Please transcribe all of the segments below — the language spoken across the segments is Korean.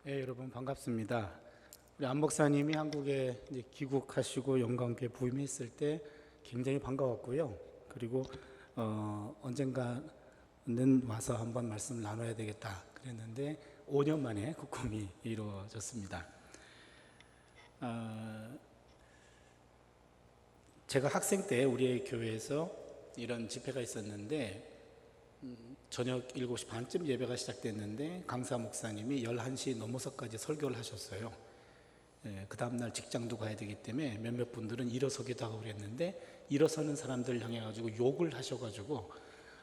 네, 여러분 반갑습니다. 우리 안 목사님이 한국에 이제 귀국하시고 영광교회 부임했을 때 굉장히 반가웠고요. 그리고 언젠가는 와서 한번 말씀을 나눠야 되겠다 그랬는데 5년 만에 그 꿈이 이루어졌습니다. 제가 학생 때 우리 교회에서 이런 집회가 있었는데 저녁 7시 반쯤 예배가 시작됐는데 강사 목사님이 11시 넘어서까지 설교를 하셨어요. 그 다음날 직장도 가야 되기 때문에 몇몇 분들은 일어서기도 하고 그랬는데 일어서는 사람들 향해 가지고 욕을 하셔가지고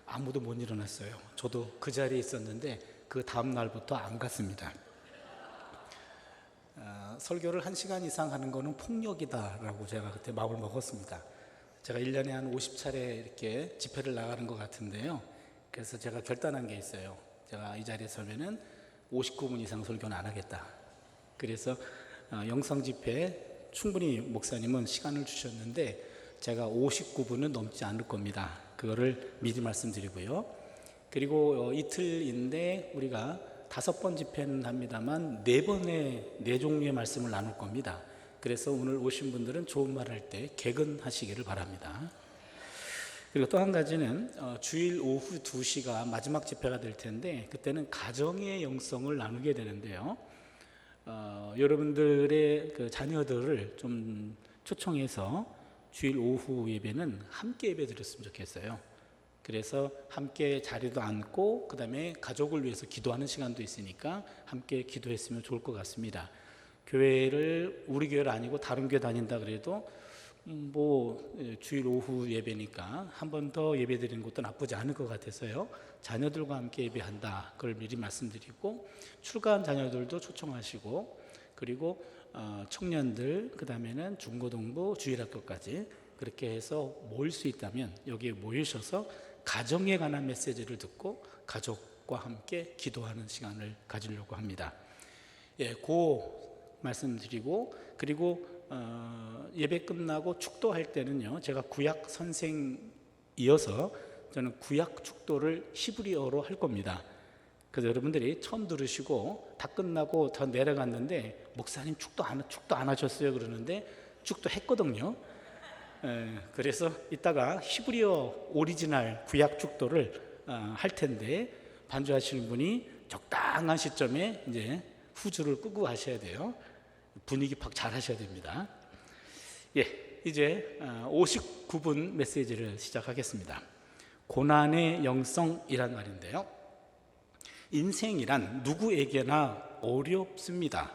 아무도 못 일어났어요. 저도 그 자리에 있었는데 그 다음날부터 안 갔습니다. 설교를 1시간 이상 하는 거는 폭력이다라고 제가 그때 마음을 먹었습니다. 제가 1년에 한 50차례 이렇게 집회를 나가는 것 같은데요. 그래서 제가 결단한 게 있어요. 제가 이 자리에 서면은 59분 이상 설교는 안 하겠다. 그래서 영성 집회 충분히 목사님은 시간을 주셨는데 제가 59분은 넘지 않을 겁니다. 그거를 미리 말씀드리고요. 그리고 이틀인데 우리가 5번 집회는 합니다만 4번의 4종류의 말씀을 나눌 겁니다. 그래서 오늘 오신 분들은 좋은 말 할 때 개근하시기를 바랍니다. 그리고 또 한 가지는 주일 오후 2시가 마지막 집회가 될 텐데 그때는 가정의 영성을 나누게 되는데요. 여러분들의 그 자녀들을 좀 초청해서 주일 오후 예배는 함께 예배 드렸으면 좋겠어요. 그래서 함께 자리도 앉고 그 다음에 가족을 위해서 기도하는 시간도 있으니까 함께 기도했으면 좋을 것 같습니다. 교회를 우리 교회를 아니고 다른 교회 다닌다 그래도 주일 오후 예배니까 한 번 더 예배 드리는 것도 나쁘지 않을 것 같아서요. 자녀들과 함께 예배한다. 그걸 미리 말씀드리고 출가한 자녀들도 초청하시고 그리고 청년들 그 다음에는 중고등부 주일학교까지 그렇게 해서 모일 수 있다면 여기에 모이셔서 가정에 관한 메시지를 듣고 가족과 함께 기도하는 시간을 가지려고 합니다. 그 말씀드리고 그리고 예배 끝나고 축도할 때는요, 제가 구약 선생이어서 저는 구약 축도를 히브리어로 할 겁니다. 그래서 여러분들이 처음 들으시고 다 끝나고 저 내려갔는데 목사님 축도 안 하셨어요 그러는데 축도 했거든요. 그래서 이따가 히브리어 오리지널 구약 축도를 할 텐데 반주하시는 분이 적당한 시점에 이제 후주를 끄고 하셔야 돼요. 분위기 팍 잘 하셔야 됩니다. 이제 59분 메시지를 시작하겠습니다. 고난의 영성이란 말인데요. 인생이란 누구에게나 어렵습니다.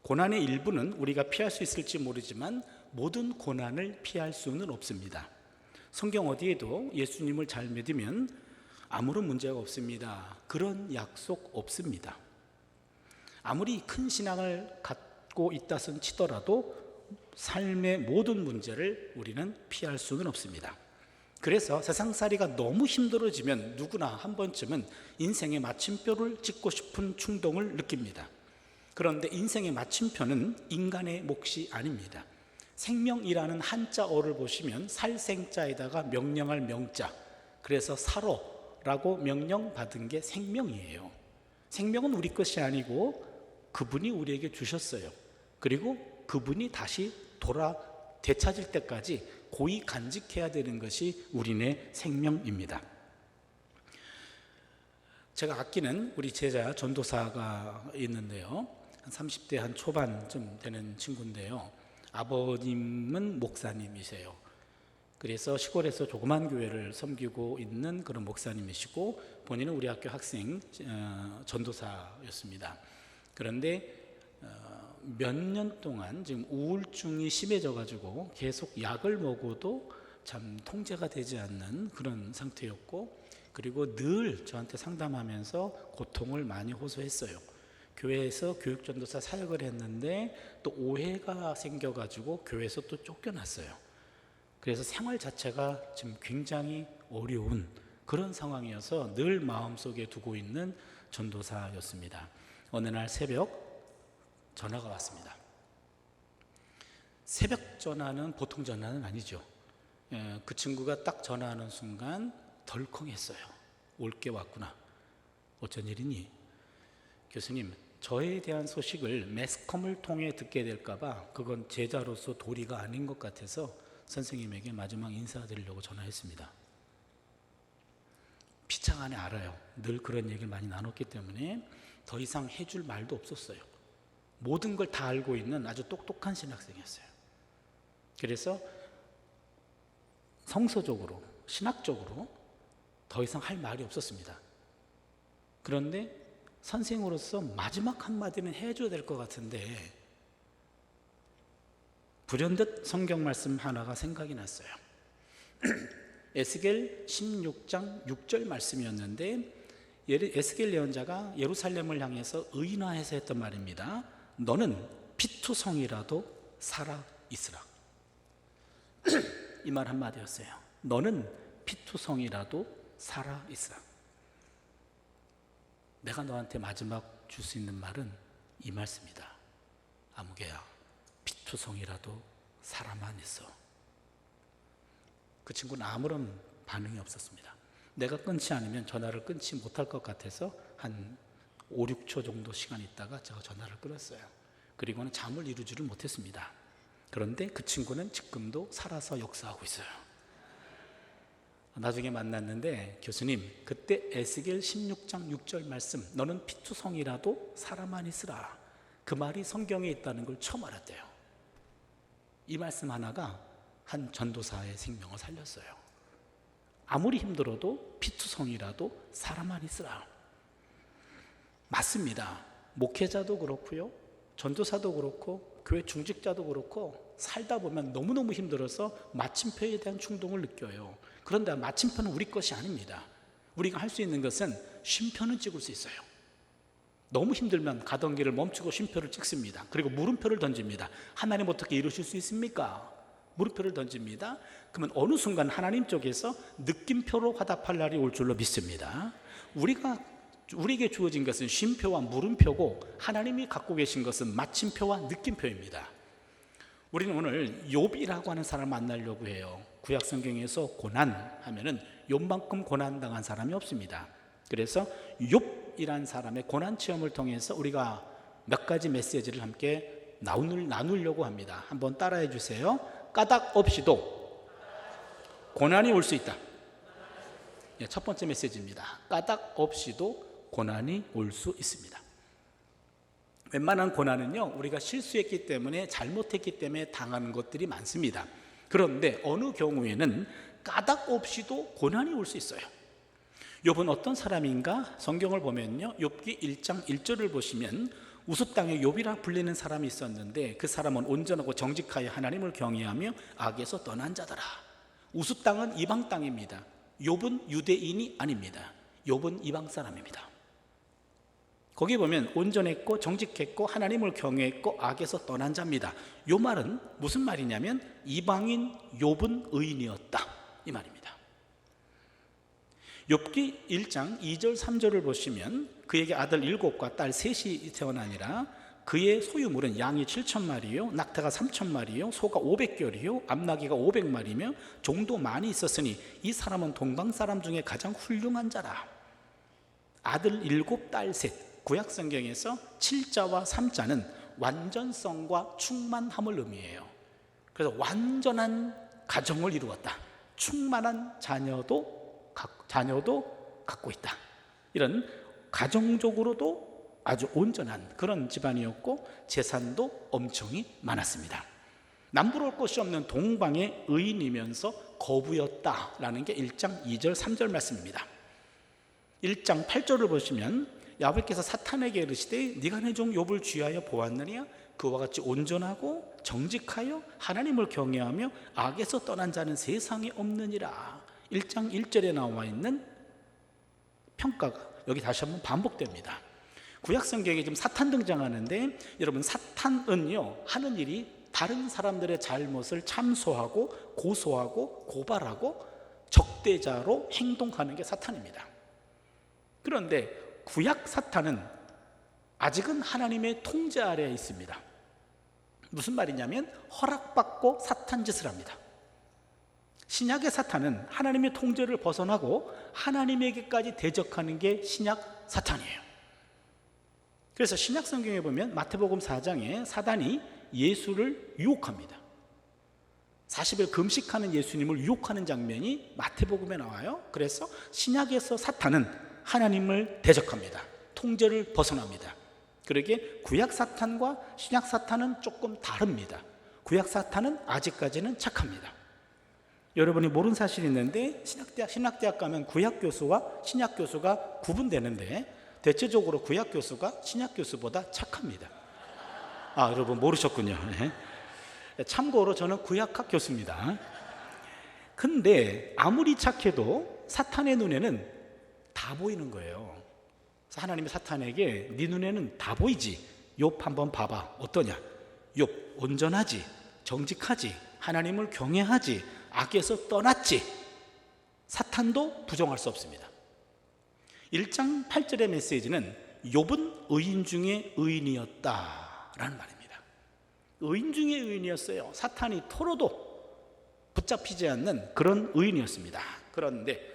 고난의 일부는 우리가 피할 수 있을지 모르지만 모든 고난을 피할 수는 없습니다. 성경 어디에도 예수님을 잘 믿으면 아무런 문제가 없습니다. 그런 약속 없습니다. 아무리 큰 신앙을 갖고 있다선 치더라도 삶의 모든 문제를 우리는 피할 수는 없습니다. 그래서 세상살이가 너무 힘들어지면 누구나 한 번쯤은 인생의 마침표를 찍고 싶은 충동을 느낍니다. 그런데 인생의 마침표는 인간의 몫이 아닙니다. 생명이라는 한자어를 보시면 살생자에다가 명령할 명자, 그래서 살어라고 명령받은 게 생명이에요. 생명은 우리 것이 아니고 그분이 우리에게 주셨어요. 그리고 그분이 다시 되찾을 때까지 고이 간직해야 되는 것이 우리네 생명입니다. 제가 아끼는 우리 제자 전도사가 있는데요. 한 30대 한 초반쯤 되는 친구인데요. 아버님은 목사님이세요. 그래서 시골에서 조그만 교회를 섬기고 있는 그런 목사님이시고 본인은 우리 학교 학생 전도사였습니다. 그런데 몇 년 동안 지금 우울증이 심해져 가지고 계속 약을 먹어도 참 통제가 되지 않는 그런 상태였고 그리고 늘 저한테 상담하면서 고통을 많이 호소했어요. 교회에서 교육전도사 사역을 했는데 또 오해가 생겨가지고 교회에서 또 쫓겨났어요. 그래서 생활 자체가 지금 굉장히 어려운 그런 상황이어서 늘 마음속에 두고 있는 전도사였습니다. 어느 날 새벽 전화가 왔습니다. 새벽 전화는 보통 전화는 아니죠. 그 친구가 딱 전화하는 순간 덜컹했어요. 올 게 왔구나. 어쩐 일이니? 교수님, 저에 대한 소식을 매스컴을 통해 듣게 될까봐 그건 제자로서 도리가 아닌 것 같아서 선생님에게 마지막 인사드리려고 전화했습니다. 피창 안에 알아요. 늘 그런 얘기를 많이 나눴기 때문에 더 이상 해줄 말도 없었어요. 모든 걸 다 알고 있는 아주 똑똑한 신학생이었어요. 그래서 성서적으로, 신학적으로 더 이상 할 말이 없었습니다. 그런데 선생으로서 마지막 한마디는 해줘야 될 것 같은데 불현듯 성경 말씀 하나가 생각이 났어요. 에스겔 16장 6절 말씀이었는데 에스겔 예언자가 예루살렘을 향해서 의인화해서 했던 말입니다. 너는 피투성이라도 살아 있으라. 이 말 한마디였어요. 너는 피투성이라도 살아 있으라. 내가 너한테 마지막 줄 수 있는 말은 이 말씀이다. 아무개야, 피투성이라도 살아만 있어. 그 친구는 아무런 반응이 없었습니다. 내가 끊지 않으면 전화를 끊지 못할 것 같아서 한 5, 6초 정도 시간 있다가 제가 전화를 끊었어요. 그리고는 잠을 이루지를 못했습니다. 그런데 그 친구는 지금도 살아서 역사하고 있어요. 나중에 만났는데 교수님, 그때 에스겔 16장 6절 말씀, 너는 피투성이라도 살아만 있으라, 그 말이 성경에 있다는 걸 처음 알았대요. 이 말씀 하나가 한 전도사의 생명을 살렸어요. 아무리 힘들어도 피투성이라도 살아만 있으라. 맞습니다. 목회자도 그렇고요, 전도사도 그렇고 교회 중직자도 그렇고 살다 보면 너무너무 힘들어서 마침표에 대한 충동을 느껴요. 그런데 마침표는 우리 것이 아닙니다. 우리가 할 수 있는 것은 쉼표는 찍을 수 있어요. 너무 힘들면 가던 길을 멈추고 쉼표를 찍습니다. 그리고 물음표를 던집니다. 하나님 어떻게 이루실 수 있습니까? 물음표를 던집니다. 그러면 어느 순간 하나님 쪽에서 느낌표로 화답할 날이 올 줄로 믿습니다. 우리에게 주어진 것은 쉼표와 물음표고 하나님이 갖고 계신 것은 마침표와 느낌표입니다. 우리는 오늘 욥이라고 하는 사람을 만나려고 해요. 구약 성경에서 고난 하면은 욥만큼 고난 당한 사람이 없습니다. 그래서 욥이란 사람의 고난 체험을 통해서 우리가 몇 가지 메시지를 함께 나누려고 합니다. 한번 따라해 주세요. 까닭 없이도 고난이 올 수 있다. 첫 번째 메시지입니다. 까닭 없이도 고난이 올 수 있습니다. 웬만한 고난은요, 우리가 실수했기 때문에, 잘못했기 때문에 당하는 것들이 많습니다. 그런데 어느 경우에는 까닭 없이도 고난이 올 수 있어요. 욥은 어떤 사람인가? 성경을 보면요, 욥기 1장 1절을 보시면 우스 땅에 욥이라 불리는 사람이 있었는데 그 사람은 온전하고 정직하여 하나님을 경외하며 악에서 떠난 자더라. 우스 땅은 이방 땅입니다. 욥은 유대인이 아닙니다. 욥은 이방 사람입니다. 거기 보면 온전했고 정직했고 하나님을 경외했고 악에서 떠난 자입니다. 이 말은 무슨 말이냐면 이방인 욥은 의인이었다, 이 말입니다. 욥기 1장 2절 3절을 보시면 그에게 아들 7과 딸 3이 태어나니라. 그의 소유물은 양이 7,000마리요 낙타가 3,000마리요 소가 500결이요 암나귀가 500마리며 종도 많이 있었으니 이 사람은 동방 사람 중에 가장 훌륭한 자라. 아들 7, 딸 3. 구약 성경에서 7자와 3자는 완전성과 충만함을 의미해요. 그래서 완전한 가정을 이루었다. 충만한 자녀도 갖고 있다. 이런 가정적으로도 아주 온전한 그런 집안이었고 재산도 엄청이 많았습니다. 남부러울 것이 없는 동방의 의인이면서 거부였다라는 게 1장 2절 3절 말씀입니다. 1장 8절을 보시면 야훼께서 사탄에게 이르시되 네가 내 종 욥을 쥐하여 보았느냐? 그와 같이 온전하고 정직하여 하나님을 경외하며 악에서 떠난 자는 세상에 없느니라. 1장 1절에 나와 있는 평가가 여기 다시 한번 반복됩니다. 구약 성경에 지금 사탄 등장하는데 여러분, 사탄은요 하는 일이 다른 사람들의 잘못을 참소하고 고소하고 고발하고 적대자로 행동하는 게 사탄입니다. 그런데 구약 사탄은 아직은 하나님의 통제 아래에 있습니다. 무슨 말이냐면 허락받고 사탄 짓을 합니다. 신약의 사탄은 하나님의 통제를 벗어나고 하나님에게까지 대적하는 게 신약 사탄이에요. 그래서 신약 성경에 보면 마태복음 4장에 사단이 예수를 유혹합니다. 40일 금식하는 예수님을 유혹하는 장면이 마태복음에 나와요. 그래서 신약에서 사탄은 하나님을 대적합니다. 통제를 벗어납니다. 그러기에 구약 사탄과 신약 사탄은 조금 다릅니다. 구약 사탄은 아직까지는 착합니다. 여러분이 모르는 사실이 있는데 신학대학 가면 구약 교수와 신약 교수가 구분되는데 대체적으로 구약 교수가 신약 교수보다 착합니다. 여러분 모르셨군요. 참고로 저는 구약학 교수입니다. 근데 아무리 착해도 사탄의 눈에는 다 보이는 거예요. 그래서 하나님이 사탄에게 네 눈에는 다 보이지. 욥 한번 봐봐. 어떠냐? 욥 온전하지, 정직하지, 하나님을 경외하지, 악에서 떠났지. 사탄도 부정할 수 없습니다. 1장 8절의 메시지는 욥은 의인 중에 의인이었다라는 말입니다. 의인 중에 의인이었어요. 사탄이 털어도 붙잡히지 않는 그런 의인이었습니다. 그런데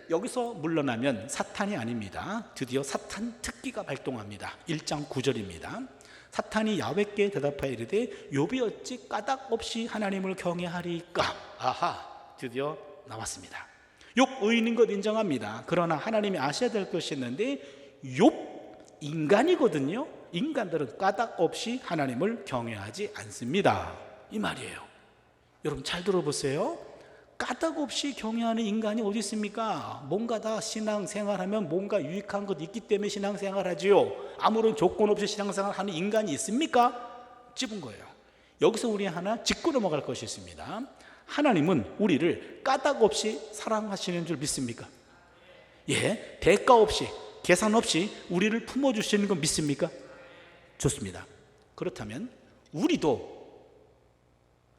여기서 물러나면 사탄이 아닙니다. 드디어 사탄 특기가 발동합니다. 1장 9절입니다. 사탄이 야훼께 대답하여 이르되 욥이 어찌 까닭 없이 하나님을 경외하리까. 드디어 나왔습니다. 욥 의인인 것 인정합니다. 그러나 하나님이 아셔야 될 것이 있는데 욥 인간이거든요. 인간들은 까닭 없이 하나님을 경외하지 않습니다. 이 말이에요. 여러분 잘 들어보세요. 까닭 없이 경외하는 인간이 어디 있습니까? 뭔가 다 신앙생활하면 뭔가 유익한 것 있기 때문에 신앙생활하지요. 아무런 조건 없이 신앙생활하는 인간이 있습니까? 찝은 거예요. 여기서 우리 하나 짚고 넘어갈 것이 있습니다. 하나님은 우리를 까닭 없이 사랑하시는 줄 믿습니까? 예, 대가 없이 계산 없이 우리를 품어주시는 건 믿습니까? 좋습니다. 그렇다면 우리도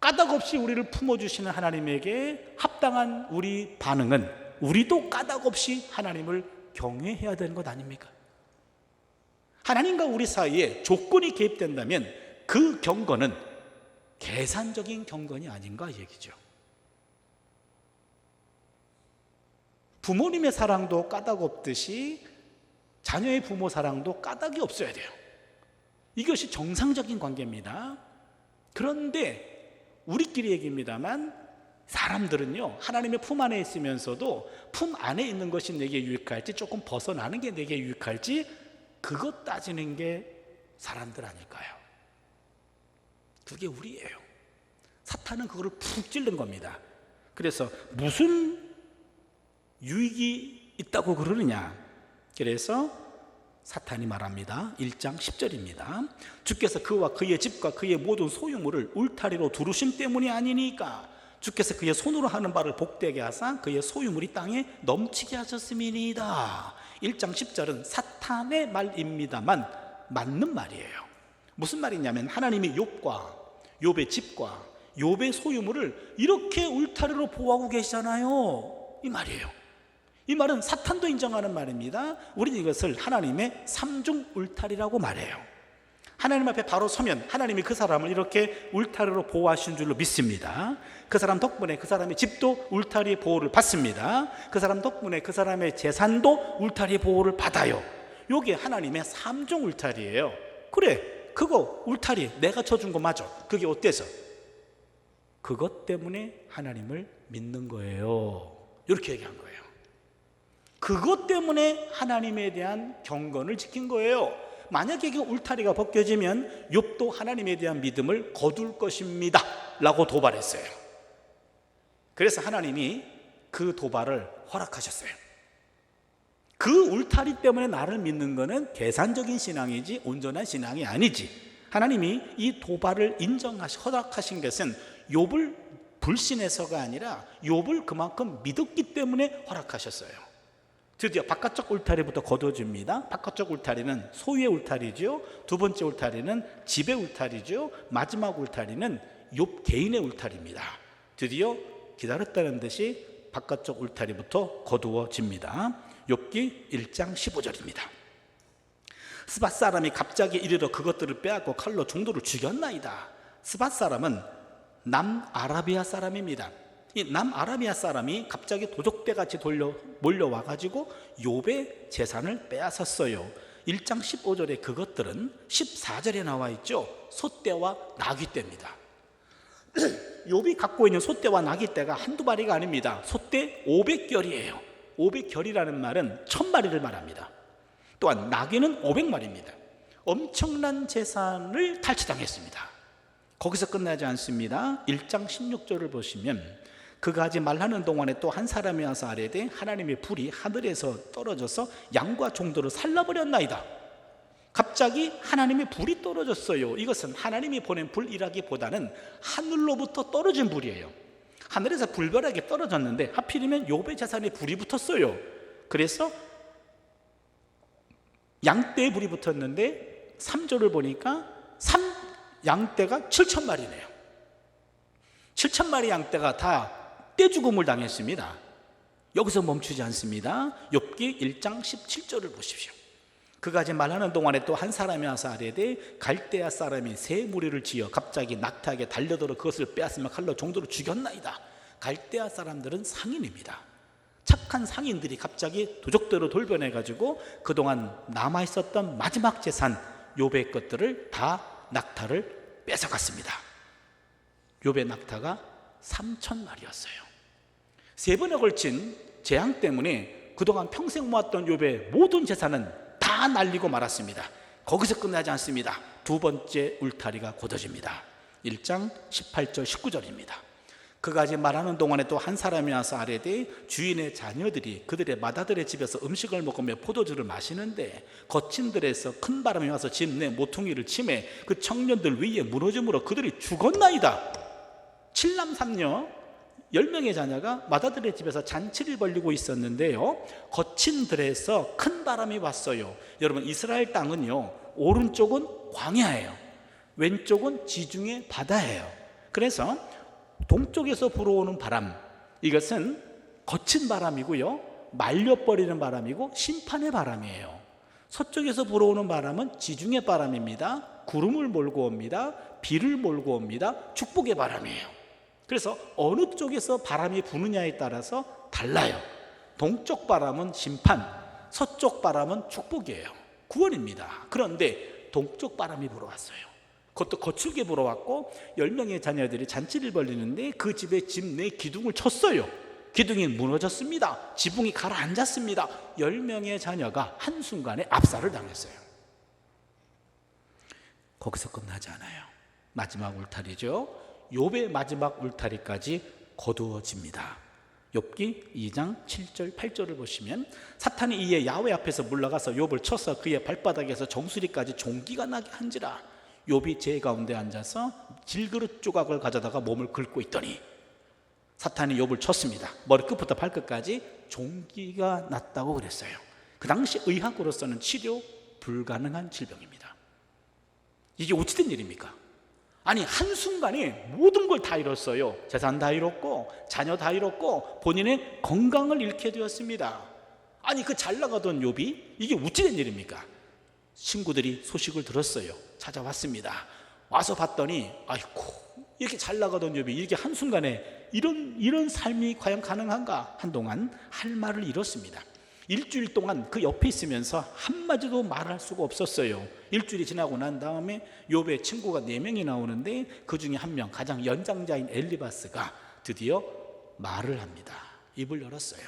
까닭 없이 우리를 품어주시는 하나님에게 합당한 우리 반응은 우리도 까닭 없이 하나님을 경외해야 되는 것 아닙니까? 하나님과 우리 사이에 조건이 개입된다면 그 경건은 계산적인 경건이 아닌가 얘기죠. 부모님의 사랑도 까닭 없듯이 자녀의 부모 사랑도 까닭이 없어야 돼요. 이것이 정상적인 관계입니다. 그런데 우리끼리 얘기입니다만 사람들은요, 하나님의 품 안에 있으면서도 품 안에 있는 것이 내게 유익할지 조금 벗어나는 게 내게 유익할지 그것 따지는 게 사람들 아닐까요? 그게 우리예요. 사탄은 그거를 푹 찔른 겁니다. 그래서 무슨 유익이 있다고 그러느냐? 그래서 사탄이 말합니다. 1장 10절입니다. 주께서 그와 그의 집과 그의 모든 소유물을 울타리로 두르신 때문이 아니니까 주께서 그의 손으로 하는 바를 복되게 하사 그의 소유물이 땅에 넘치게 하셨음이니이다. 1장 10절은 사탄의 말입니다만 맞는 말이에요. 무슨 말이냐면 하나님이 욥과 욥의 집과 욥의 소유물을 이렇게 울타리로 보호하고 계시잖아요. 이 말이에요. 이 말은 사탄도 인정하는 말입니다. 우리는 이것을 하나님의 삼중 울타리라고 말해요. 하나님 앞에 바로 서면 하나님이 그 사람을 이렇게 울타리로 보호하신 줄로 믿습니다. 그 사람 덕분에 그 사람의 집도 울타리의 보호를 받습니다. 그 사람 덕분에 그 사람의 재산도 울타리의 보호를 받아요. 이게 하나님의 삼중 울타리예요. 그래, 그거 울타리 내가 쳐준 거 맞아. 그게 어때서? 그것 때문에 하나님을 믿는 거예요. 이렇게 얘기한 거예요. 그것 때문에 하나님에 대한 경건을 지킨 거예요. 만약에 그 울타리가 벗겨지면 욥도 하나님에 대한 믿음을 거둘 것입니다 라고 도발했어요. 그래서 하나님이 그 도발을 허락하셨어요. 그 울타리 때문에 나를 믿는 것은 계산적인 신앙이지 온전한 신앙이 아니지. 하나님이 이 도발을 허락하신 것은 욥을 불신해서가 아니라 욥을 그만큼 믿었기 때문에 허락하셨어요. 드디어 바깥쪽 울타리부터 거둬줍니다. 바깥쪽 울타리는 소유의 울타리죠. 두 번째 울타리는 집의 울타리죠. 마지막 울타리는 욥 개인의 울타리입니다. 드디어 기다렸다는 듯이 바깥쪽 울타리부터 거두어집니다. 욥기 1장 15절입니다. 스밧 사람이 갑자기 이르러 그것들을 빼앗고 칼로 중도를 죽였나이다. 스밧 사람은 남아라비아 사람입니다. 이 남아라비아 사람이 갑자기 도적대같이 몰려와가지고 욥의 재산을 빼앗았어요. 1장 15절에 그것들은 14절에 나와 있죠. 소떼와 나귀떼입니다. 욥이 갖고 있는 소떼와 나귀떼가 한두 마리가 아닙니다. 소떼 500결이에요. 500결이라는 말은 1000마리를 말합니다. 또한 나귀는 500마리입니다. 엄청난 재산을 탈취당했습니다. 거기서 끝나지 않습니다. 1장 16절을 보시면 그가 아직 말하는 동안에 또 한 사람이 와서 아뢰되 하나님의 불이 하늘에서 떨어져서 양과 종들을 살라버렸나이다. 갑자기 하나님의 불이 떨어졌어요. 이것은 하나님이 보낸 불이라기보다는 하늘로부터 떨어진 불이에요. 하늘에서 불벼락이 떨어졌는데 하필이면 욥의 재산에 불이 붙었어요. 그래서 양떼에 불이 붙었는데 3절을 보니까 양떼가 7,000마리네요 7,000마리 양떼가 다 떼죽음을 당했습니다. 여기서 멈추지 않습니다. 욥기 1장 17절을 보십시오. 그가 아직 말하는 동안에 또 한 사람이 와서 아뢰되 갈대아 사람이 새 무리를 지어 갑자기 낙타에게 달려들어 그것을 빼앗으며 칼로 종도로 죽였나이다. 갈대아 사람들은 상인입니다. 착한 상인들이 갑자기 도적대로 돌변해가지고 그동안 남아있었던 마지막 재산 욥의 것들을 다 낙타를 뺏어갔습니다. 욥의 낙타가 3,000마리였어요. 3번에 걸친 재앙 때문에 그동안 평생 모았던 욥의 모든 재산은 다 날리고 말았습니다. 거기서 끝나지 않습니다. 두 번째 울타리가 곧어집니다. 1장 18절 19절입니다. 그가 아직 말하는 동안에 또 한 사람이 와서 아뢰되 주인의 자녀들이 그들의 맏아들의 집에서 음식을 먹으며 포도주를 마시는데 거친 들에서 큰 바람이 와서 집 내 모퉁이를 치매 그 청년들 위에 무너짐으로 그들이 죽었나이다. 7남 3녀 10명의 자녀가 맏아들의 집에서 잔치를 벌이고 있었는데요, 거친 들에서 큰 바람이 왔어요. 여러분, 이스라엘 땅은요, 오른쪽은 광야예요, 왼쪽은 지중해 바다예요. 그래서 동쪽에서 불어오는 바람, 이것은 거친 바람이고요, 말려버리는 바람이고 심판의 바람이에요. 서쪽에서 불어오는 바람은 지중해 바람입니다. 구름을 몰고 옵니다. 비를 몰고 옵니다. 축복의 바람이에요. 그래서 어느 쪽에서 바람이 부느냐에 따라서 달라요. 동쪽 바람은 심판, 서쪽 바람은 축복이에요. 구원입니다. 그런데 동쪽 바람이 불어왔어요. 그것도 거칠게 불어왔고 10명의 자녀들이 잔치를 벌리는데 그 집에 집 내 기둥을 쳤어요. 기둥이 무너졌습니다. 지붕이 가라앉았습니다. 10명의 자녀가 한순간에 압살을 당했어요. 거기서 끝나지 않아요. 마지막 울타리죠. 욥의 마지막 울타리까지 거두어집니다. 욥기 2장 7절 8절을 보시면 사탄이 이에 야훼 앞에서 물러가서 욥을 쳐서 그의 발바닥에서 정수리까지 종기가 나게 한지라. 욥이 제 가운데 앉아서 질그릇 조각을 가져다가 몸을 긁고 있더니 사탄이 욥을 쳤습니다. 머리끝부터 발끝까지 종기가 났다고 그랬어요. 그 당시 의학으로서는 치료 불가능한 질병입니다. 이게 어찌된 일입니까? 아니, 한순간에 모든 걸 다 잃었어요. 재산 다 잃었고 자녀 다 잃었고 본인의 건강을 잃게 되었습니다. 아니, 그 잘 나가던 욥이 이게 어찌된 일입니까? 친구들이 소식을 들었어요. 찾아왔습니다. 와서 봤더니 아이고, 이렇게 잘 나가던 욥이 이렇게 한순간에 이런 삶이 과연 가능한가? 한동안 할 말을 잃었습니다. 일주일 동안 그 옆에 있으면서 한마디도 말할 수가 없었어요. 일주일이 지나고 난 다음에 욥의 친구가 4명이 나오는데 그 중에 한 명, 가장 연장자인 엘리바스가 드디어 말을 합니다. 입을 열었어요.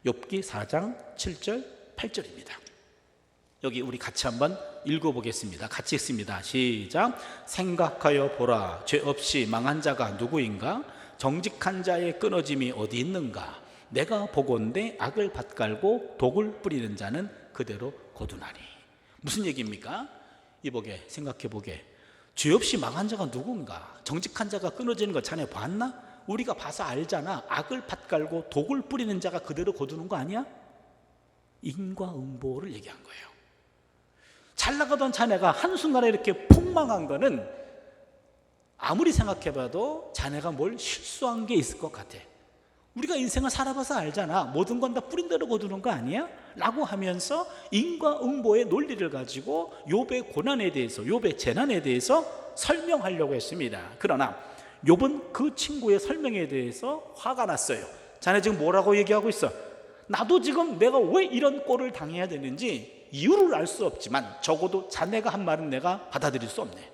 욥기 4장 7절 8절입니다. 여기 우리 같이 한번 읽어보겠습니다. 같이 읽습니다. 시작. 생각하여 보라, 죄 없이 망한 자가 누구인가? 정직한 자의 끊어짐이 어디 있는가? 내가 보건대 악을 밭갈고 독을 뿌리는 자는 그대로 거두나니. 무슨 얘기입니까? 이보게, 생각해보게. 죄 없이 망한 자가 누군가? 정직한 자가 끊어지는 거 자네 봤나? 우리가 봐서 알잖아. 악을 밭갈고 독을 뿌리는 자가 그대로 거두는 거 아니야? 인과응보를 얘기한 거예요. 잘 나가던 자네가 한순간에 이렇게 폭망한 거는 아무리 생각해봐도 자네가 뭘 실수한 게 있을 것 같아. 우리가 인생을 살아봐서 알잖아. 모든 건 다 뿌린 대로 거두는 거 아니야? 라고 하면서 인과응보의 논리를 가지고 욥의 고난에 대해서, 욥의 재난에 대해서 설명하려고 했습니다. 그러나 욥은 그 친구의 설명에 대해서 화가 났어요. 자네 지금 뭐라고 얘기하고 있어? 나도 지금 내가 왜 이런 꼴을 당해야 되는지 이유를 알 수 없지만 적어도 자네가 한 말은 내가 받아들일 수 없네.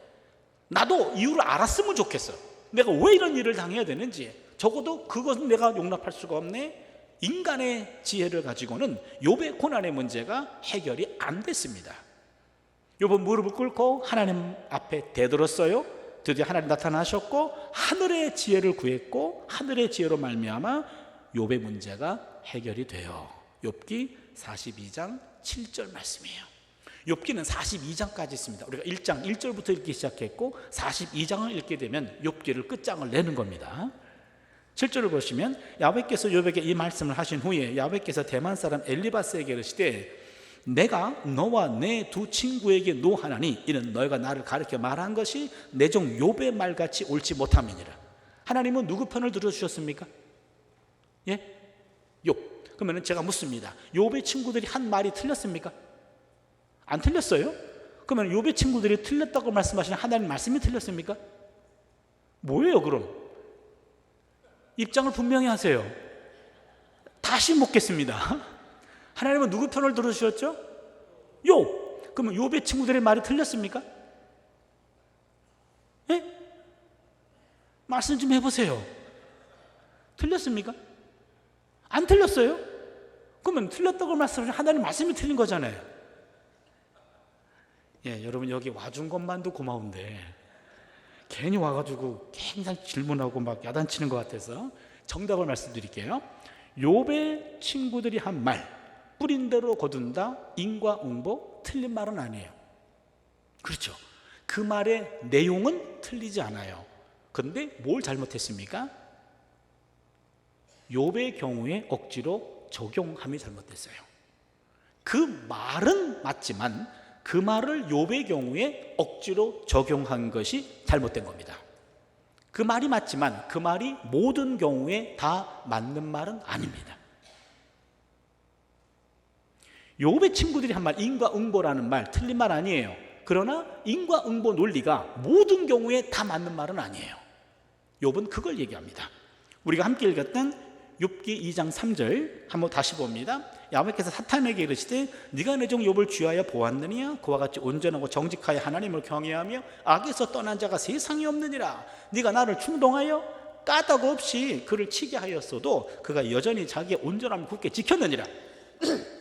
나도 이유를 알았으면 좋겠어. 내가 왜 이런 일을 당해야 되는지 적어도 그것은 내가 용납할 수가 없네. 인간의 지혜를 가지고는 욥의 고난의 문제가 해결이 안 됐습니다. 욥은 무릎을 꿇고 하나님 앞에 대들었어요. 드디어 하나님 나타나셨고 하늘의 지혜를 구했고 하늘의 지혜로 말미암아 욥의 문제가 해결이 돼요. 욥기 42장 7절 말씀이에요. 욥기는 42장까지 있습니다. 우리가 1장 1절부터 읽기 시작했고 42장을 읽게 되면 욥기를 끝장을 내는 겁니다. 7절을 보시면 야훼께서 욥에게 이 말씀을 하신 후에 야훼께서 대만 사람 엘리바스에게 이르시되 내가 너와 내 두 친구에게 노하나니 이는 너희가 나를 가르쳐 말한 것이 내 종 욥의 말같이 옳지 못함이니라. 하나님은 누구 편을 들어주셨습니까? 예? 욥. 그러면 제가 묻습니다. 욥의 친구들이 한 말이 틀렸습니까? 안 틀렸어요? 그러면 욥의 친구들이 틀렸다고 말씀하시는 하나님 말씀이 틀렸습니까? 뭐예요 그럼? 입장을 분명히 하세요. 다시 묻겠습니다. 하나님은 누구 편을 들어주셨죠? 욥. 그러면 욥의 친구들의 말이 틀렸습니까? 예? 말씀 좀 해보세요. 틀렸습니까? 안 틀렸어요? 그러면 틀렸다고 말씀하시는 하나님 말씀이 틀린 거잖아요. 예, 여러분 여기 와준 것만도 고마운데 괜히 와가지고 굉장히 질문하고 막 야단치는 것 같아서 정답을 말씀드릴게요. 욥의 친구들이 한 말, 뿌린 대로 거둔다, 인과응보, 틀린 말은 아니에요. 그렇죠. 그 말의 내용은 틀리지 않아요. 그런데 뭘 잘못했습니까? 욥의 경우에 억지로 적용함이 잘못됐어요. 그 말은 맞지만 그 말을 욥의 경우에 억지로 적용한 것이 잘못된 겁니다. 그 말이 맞지만 그 말이 모든 경우에 다 맞는 말은 아닙니다. 욥의 친구들이 한 말, 인과응보라는 말, 틀린 말 아니에요. 그러나 인과응보 논리가 모든 경우에 다 맞는 말은 아니에요. 욥은 그걸 얘기합니다. 우리가 함께 읽었던 욥기 2장 3절 한번 다시 봅니다. 야훼께서 사탄에게 이르시되 네가 내 종 욥을 쥐하여 보았느냐? 그와 같이 온전하고 정직하여 하나님을 경외하며 악에서 떠난 자가 세상에 없느니라. 네가 나를 충동하여 까닭 없이 그를 치게 하였어도 그가 여전히 자기의 온전함을 굳게 지켰느니라.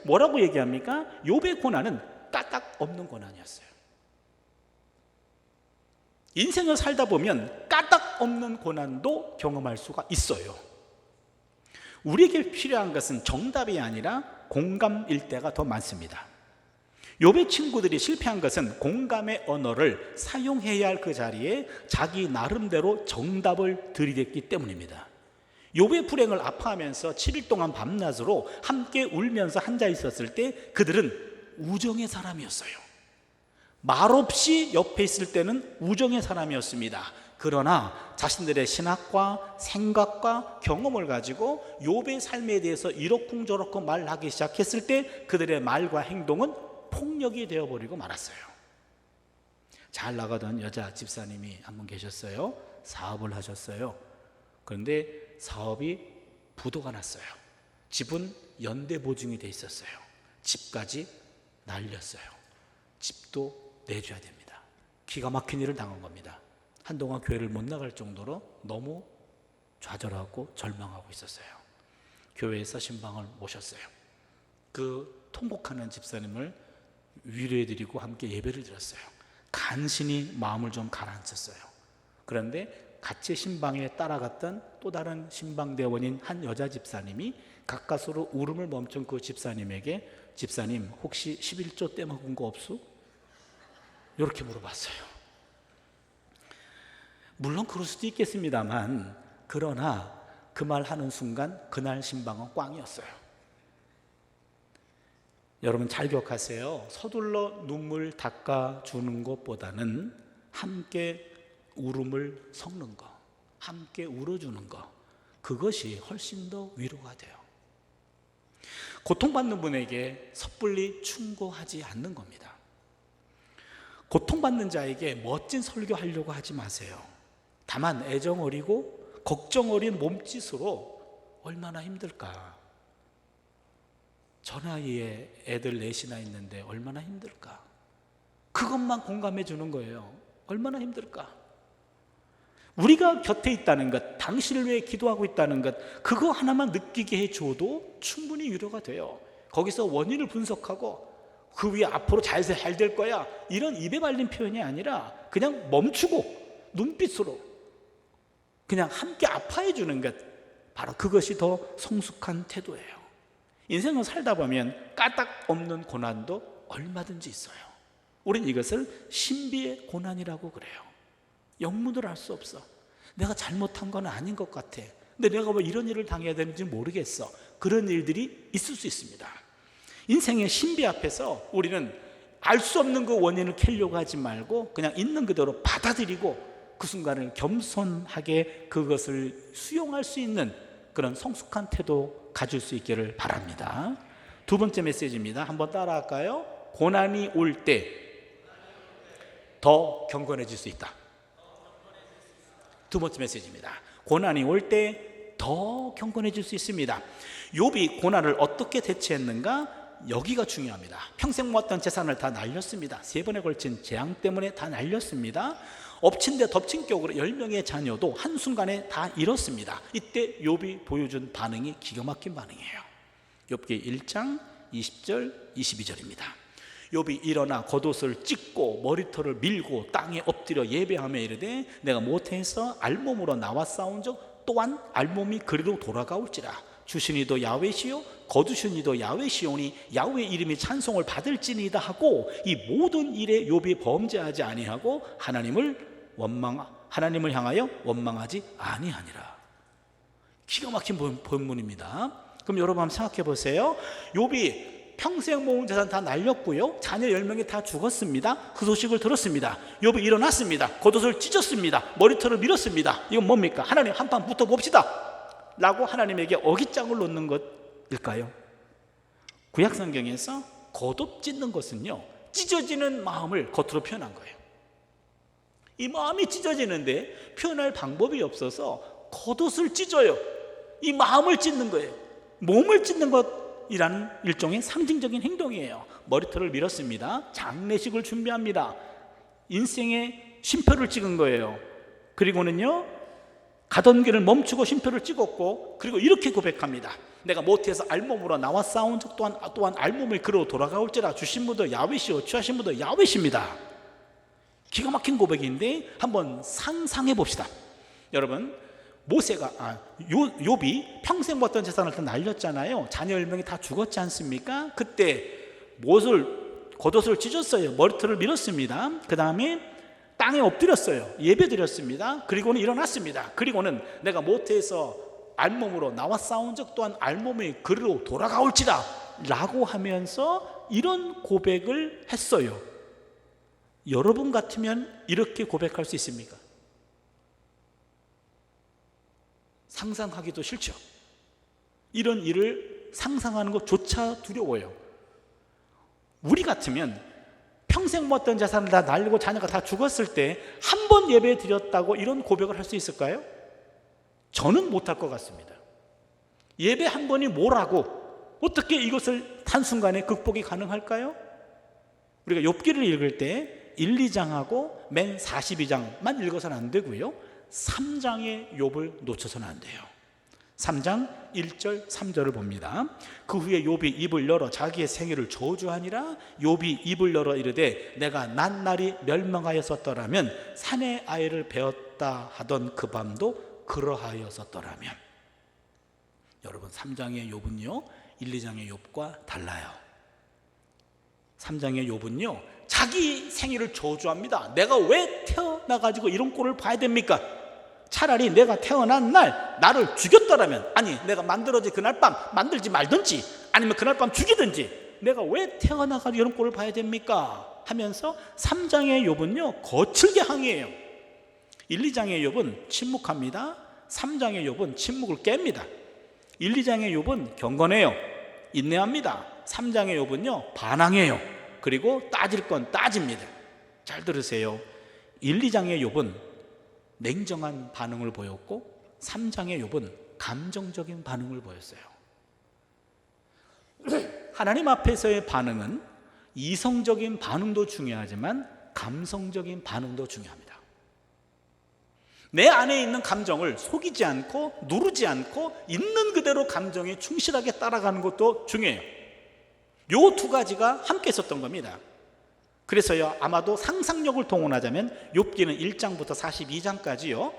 뭐라고 얘기합니까? 욥의 고난은 까딱 없는 고난이었어요. 인생을 살다 보면 까딱 없는 고난도 경험할 수가 있어요. 우리에게 필요한 것은 정답이 아니라 공감일 때가 더 많습니다. 욥의 친구들이 실패한 것은 공감의 언어를 사용해야 할 그 자리에 자기 나름대로 정답을 들이댔기 때문입니다. 욥의 불행을 아파하면서 7일 동안 밤낮으로 함께 울면서 앉아 있었을 때 그들은 우정의 사람이었어요. 말없이 옆에 있을 때는 우정의 사람이었습니다. 그러나 자신들의 신학과 생각과 경험을 가지고 욥의 삶에 대해서 이러쿵저러쿵 말하기 시작했을 때 그들의 말과 행동은 폭력이 되어버리고 말았어요. 잘 나가던 여자 집사님이 한 분 계셨어요. 사업을 하셨어요. 그런데 사업이 부도가 났어요. 집은 연대 보증이 돼 있었어요. 집까지 날렸어요. 집도 내줘야 됩니다. 기가 막힌 일을 당한 겁니다. 한동안 교회를 못 나갈 정도로 너무 좌절하고 절망하고 있었어요. 교회에서 신방을 모셨어요. 그 통곡하는 집사님을 위로해드리고 함께 예배를 드렸어요. 간신히 마음을 좀 가라앉혔어요. 그런데 같이 신방에 따라갔던 또 다른 신방대원인 한 여자 집사님이 가까스로 울음을 멈춘 그 집사님에게 집사님 혹시 11조 떼먹은 거 없소? 이렇게 물어봤어요. 물론 그럴 수도 있겠습니다만 그러나 그 말 하는 순간 그날 신방은 꽝이었어요. 여러분 잘 기억하세요. 서둘러 눈물 닦아주는 것보다는 함께 울음을 섞는 것, 함께 울어주는 것, 그것이 훨씬 더 위로가 돼요. 고통받는 분에게 섣불리 충고하지 않는 겁니다. 고통받는 자에게 멋진 설교하려고 하지 마세요. 다만 애정 어리고 걱정 어린 몸짓으로 얼마나 힘들까. 저 나이에 애들 넷이나 있는데 얼마나 힘들까? 그것만 공감해 주는 거예요. 얼마나 힘들까? 우리가 곁에 있다는 것, 당신을 위해 기도하고 있다는 것, 그거 하나만 느끼게 해줘도 충분히 위로가 돼요. 거기서 원인을 분석하고 그 위에 앞으로 잘 될 거야, 이런 입에 발린 표현이 아니라 그냥 멈추고 눈빛으로 그냥 함께 아파해 주는 것, 바로 그것이 더 성숙한 태도예요. 인생을 살다 보면 까닭 없는 고난도 얼마든지 있어요. 우린 이것을 신비의 고난이라고 그래요. 영문을 알 수 없어. 내가 잘못한 건 아닌 것 같아. 근데 내가 왜 이런 일을 당해야 되는지 모르겠어. 그런 일들이 있을 수 있습니다. 인생의 신비 앞에서 우리는 알 수 없는 그 원인을 캐려고 하지 말고 그냥 있는 그대로 받아들이고 그 순간을 겸손하게 그것을 수용할 수 있는 그런 성숙한 태도 가질 수 있기를 바랍니다. 두 번째 메시지입니다. 한번 따라할까요? 고난이 올 때 더 경건해질 수 있다. 두 번째 메시지입니다. 고난이 올 때 더 경건해질 수 있습니다. 욥이 고난을 어떻게 대처했는가? 여기가 중요합니다. 평생 모았던 재산을 다 날렸습니다. 3번에 걸친 재앙 때문에 다 날렸습니다. 엎친 데 덮친 격으로 10명의 자녀도 한순간에 다 잃었습니다. 이때 욥이 보여준 반응이 기가 막힌 반응이에요. 욥기 1장 20절 22절입니다. 욥이 일어나 겉옷을 찢고 머리털을 밀고 땅에 엎드려 예배하며 이르되 내가 모태에서 알몸으로 나와 싸운 적 또한 알몸이 그리로 돌아가올지라. 주신 이도 야훼시요 거두신 이도 야훼시오니 야훼 이름이 찬송을 받을지니이다 하고 이 모든 일에 욥이 범죄하지 아니하고 하나님을 향하여 원망하지 아니하니라. 기가 막힌 본문입니다. 그럼 여러분 한번 생각해 보세요. 욥이 평생 모은 재산 다 날렸고요, 자녀 10명이 다 죽었습니다. 그 소식을 들었습니다. 욥이 일어났습니다. 겉옷을 찢었습니다. 머리털을 밀었습니다. 이건 뭡니까? 하나님 한판 붙어봅시다 라고 하나님에게 어깃장을 놓는 것일까요? 구약성경에서 겉옷 찢는 것은요, 찢어지는 마음을 겉으로 표현한 거예요. 이 마음이 찢어지는데 표현할 방법이 없어서 겉옷을 찢어요. 이 마음을 찢는 거예요. 몸을 찢는 것이라는 일종의 상징적인 행동이에요. 머리털을 밀었습니다. 장례식을 준비합니다. 인생의 쉼표를 찍은 거예요. 그리고는요, 가던 길을 멈추고 쉼표를 찍었고, 그리고 이렇게 고백합니다. 내가 모태에서 알몸으로 나와 싸운 적 또한 알몸을 그로 돌아가올지라. 주신 분도 야훼시오 취하신 분도 야훼시입니다. 기가 막힌 고백인데 한번 상상해 봅시다. 여러분, 욥이 평생 모았던 재산을 다 날렸잖아요. 자녀 10명이 다 죽었지 않습니까? 그때 겉옷을 찢었어요. 머리털을 밀었습니다. 그 다음에 땅에 엎드렸어요. 예배 드렸습니다. 그리고는 일어났습니다. 그리고는 내가 모태에서 알몸으로 나와 싸운 적 또한 알몸의 그리로 돌아가올지라 라고 하면서 이런 고백을 했어요. 여러분 같으면 이렇게 고백할 수 있습니까? 상상하기도 싫죠. 이런 일을 상상하는 것조차 두려워요. 우리 같으면 평생 모았던 재산을 다 날리고 자녀가 다 죽었을 때 한 번 예배 드렸다고 이런 고백을 할 수 있을까요? 저는 못할 것 같습니다. 예배 한 번이 뭐라고, 어떻게 이것을 한순간에 극복이 가능할까요? 우리가 욥기를 읽을 때 1, 2장하고 맨 42장만 읽어서는 안 되고요, 3장의 욥을 놓쳐서는 안 돼요. 3장 1절 3절을 봅니다. 그 후에 욥이 입을 열어 자기의 생애를 저주하니라. 욥이 입을 열어 이르되 내가 난 날이 멸망하였었더라면 산의 아이를 베었다 하던 그 밤도 그러하였었더라면. 여러분, 3장의 욥은요 1, 2장의 욥과 달라요. 3장의 욥은요 자기 생애를 저주합니다. 내가 왜 태어나가지고 이런 꼴을 봐야 됩니까? 차라리 내가 태어난 날 나를 죽였더라면, 아니 내가 만들어진 그날 밤 만들지 말든지 아니면 그날 밤 죽이든지 내가 왜 태어나가지고 이런 꼴을 봐야 됩니까? 하면서 3장의 욥은요 거칠게 항의해요. 1, 2장의 욥은 침묵합니다. 3장의 욥은 침묵을 깹니다. 1, 2장의 욥은 경건해요. 인내합니다. 3장의 욥은요 반항해요. 그리고 따질 건 따집니다. 잘 들으세요. 1, 2장의 욥은 냉정한 반응을 보였고 3장의 욥은 감정적인 반응을 보였어요. 하나님 앞에서의 반응은 이성적인 반응도 중요하지만 감성적인 반응도 중요합니다. 내 안에 있는 감정을 속이지 않고 누르지 않고 있는 그대로 감정에 충실하게 따라가는 것도 중요해요. 요 두 가지가 함께 있었던 겁니다. 그래서요, 아마도 상상력을 동원하자면 욥기는 1장부터 42장까지요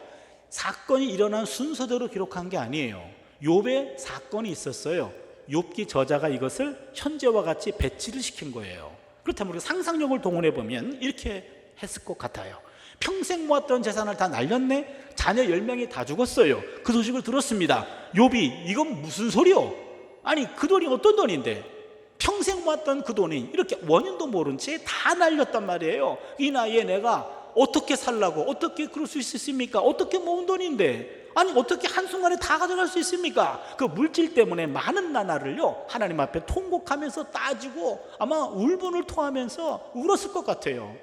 사건이 일어난 순서대로 기록한 게 아니에요. 욥의 사건이 있었어요. 욥기 저자가 이것을 현재와 같이 배치를 시킨 거예요. 그렇다면 우리가 상상력을 동원해 보면 이렇게 했을 것 같아요. 평생 모았던 재산을 다 날렸네. 자녀 10명이 다 죽었어요. 그 소식을 들었습니다. 욥이 이건 무슨 소리요? 아니 그 돈이 어떤 돈인데 평생 모았던 그 돈이 이렇게 원인도 모른 채 다 날렸단 말이에요. 이 나이에 내가 어떻게 살라고, 어떻게 그럴 수 있습니까? 어떻게 모은 돈인데, 아니 어떻게 한순간에 다 가져갈 수 있습니까? 그 물질 때문에 많은 나날을요 하나님 앞에 통곡하면서 따지고 아마 울분을 토하면서 울었을 것 같아요.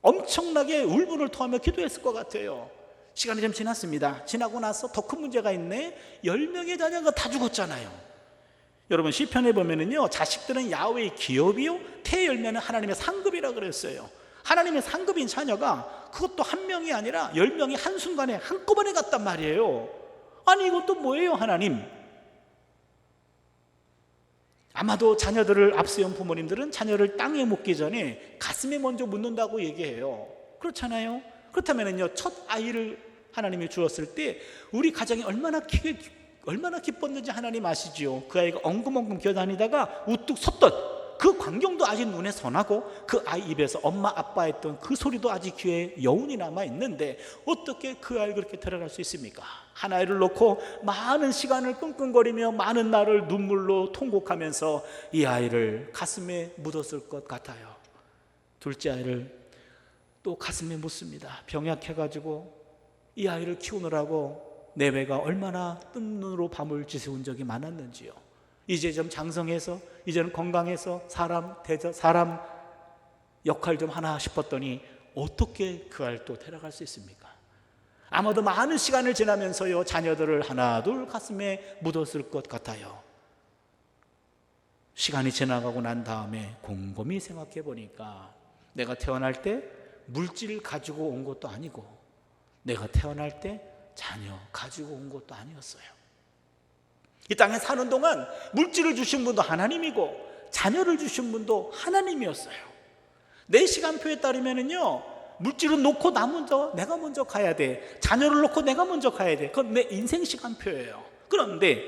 엄청나게 울분을 토하며 기도했을 것 같아요. 시간이 좀 지났습니다. 지나고 나서 더 큰 문제가 있네. 10명의 자녀가 다 죽었잖아요. 여러분 시편에 보면은요 자식들은 야훼의 기업이요 태 열매는 하나님의 상급이라 그랬어요. 하나님의 상급인 자녀가 그것도 한 명이 아니라 10명이 한순간에 한꺼번에 갔단 말이에요. 아니 이것도 뭐예요 하나님? 아마도 자녀들을 앞세운 부모님들은 자녀를 땅에 묻기 전에 가슴에 먼저 묻는다고 얘기해요. 그렇잖아요. 그렇다면요 첫 아이를 하나님이 주었을 때 우리 가정이 얼마나 기뻤는지 하나님 아시지요. 그 아이가 엉금엉금 기어다니다가 우뚝 섰던 그 광경도 아직 눈에 선하고 그 아이 입에서 엄마 아빠 했던 그 소리도 아직 귀에 여운이 남아있는데 어떻게 그 아이를 그렇게 데려갈 수 있습니까? 한 아이를 놓고 많은 시간을 끙끙거리며 많은 날을 눈물로 통곡하면서 이 아이를 가슴에 묻었을 것 같아요. 둘째 아이를 또 가슴에 묻습니다. 병약해가지고 이 아이를 키우느라고 내외가 얼마나 뜬 눈으로 밤을 지새운 적이 많았는지요. 이제 좀 장성해서 이제는 건강해서 사람 역할 좀 하나 싶었더니 어떻게 그 아이를 또 데려갈 수 있습니까? 아마도 많은 시간을 지나면서요 자녀들을 하나 둘 가슴에 묻었을 것 같아요. 시간이 지나가고 난 다음에 곰곰이 생각해 보니까 내가 태어날 때 물질 가지고 온 것도 아니고 내가 태어날 때 자녀 가지고 온 것도 아니었어요. 이 땅에 사는 동안 물질을 주신 분도 하나님이고 자녀를 주신 분도 하나님이었어요. 내 시간표에 따르면은요 물질은 놓고 내가 먼저 가야 돼. 자녀를 놓고 내가 먼저 가야 돼. 그건 내 인생 시간표예요. 그런데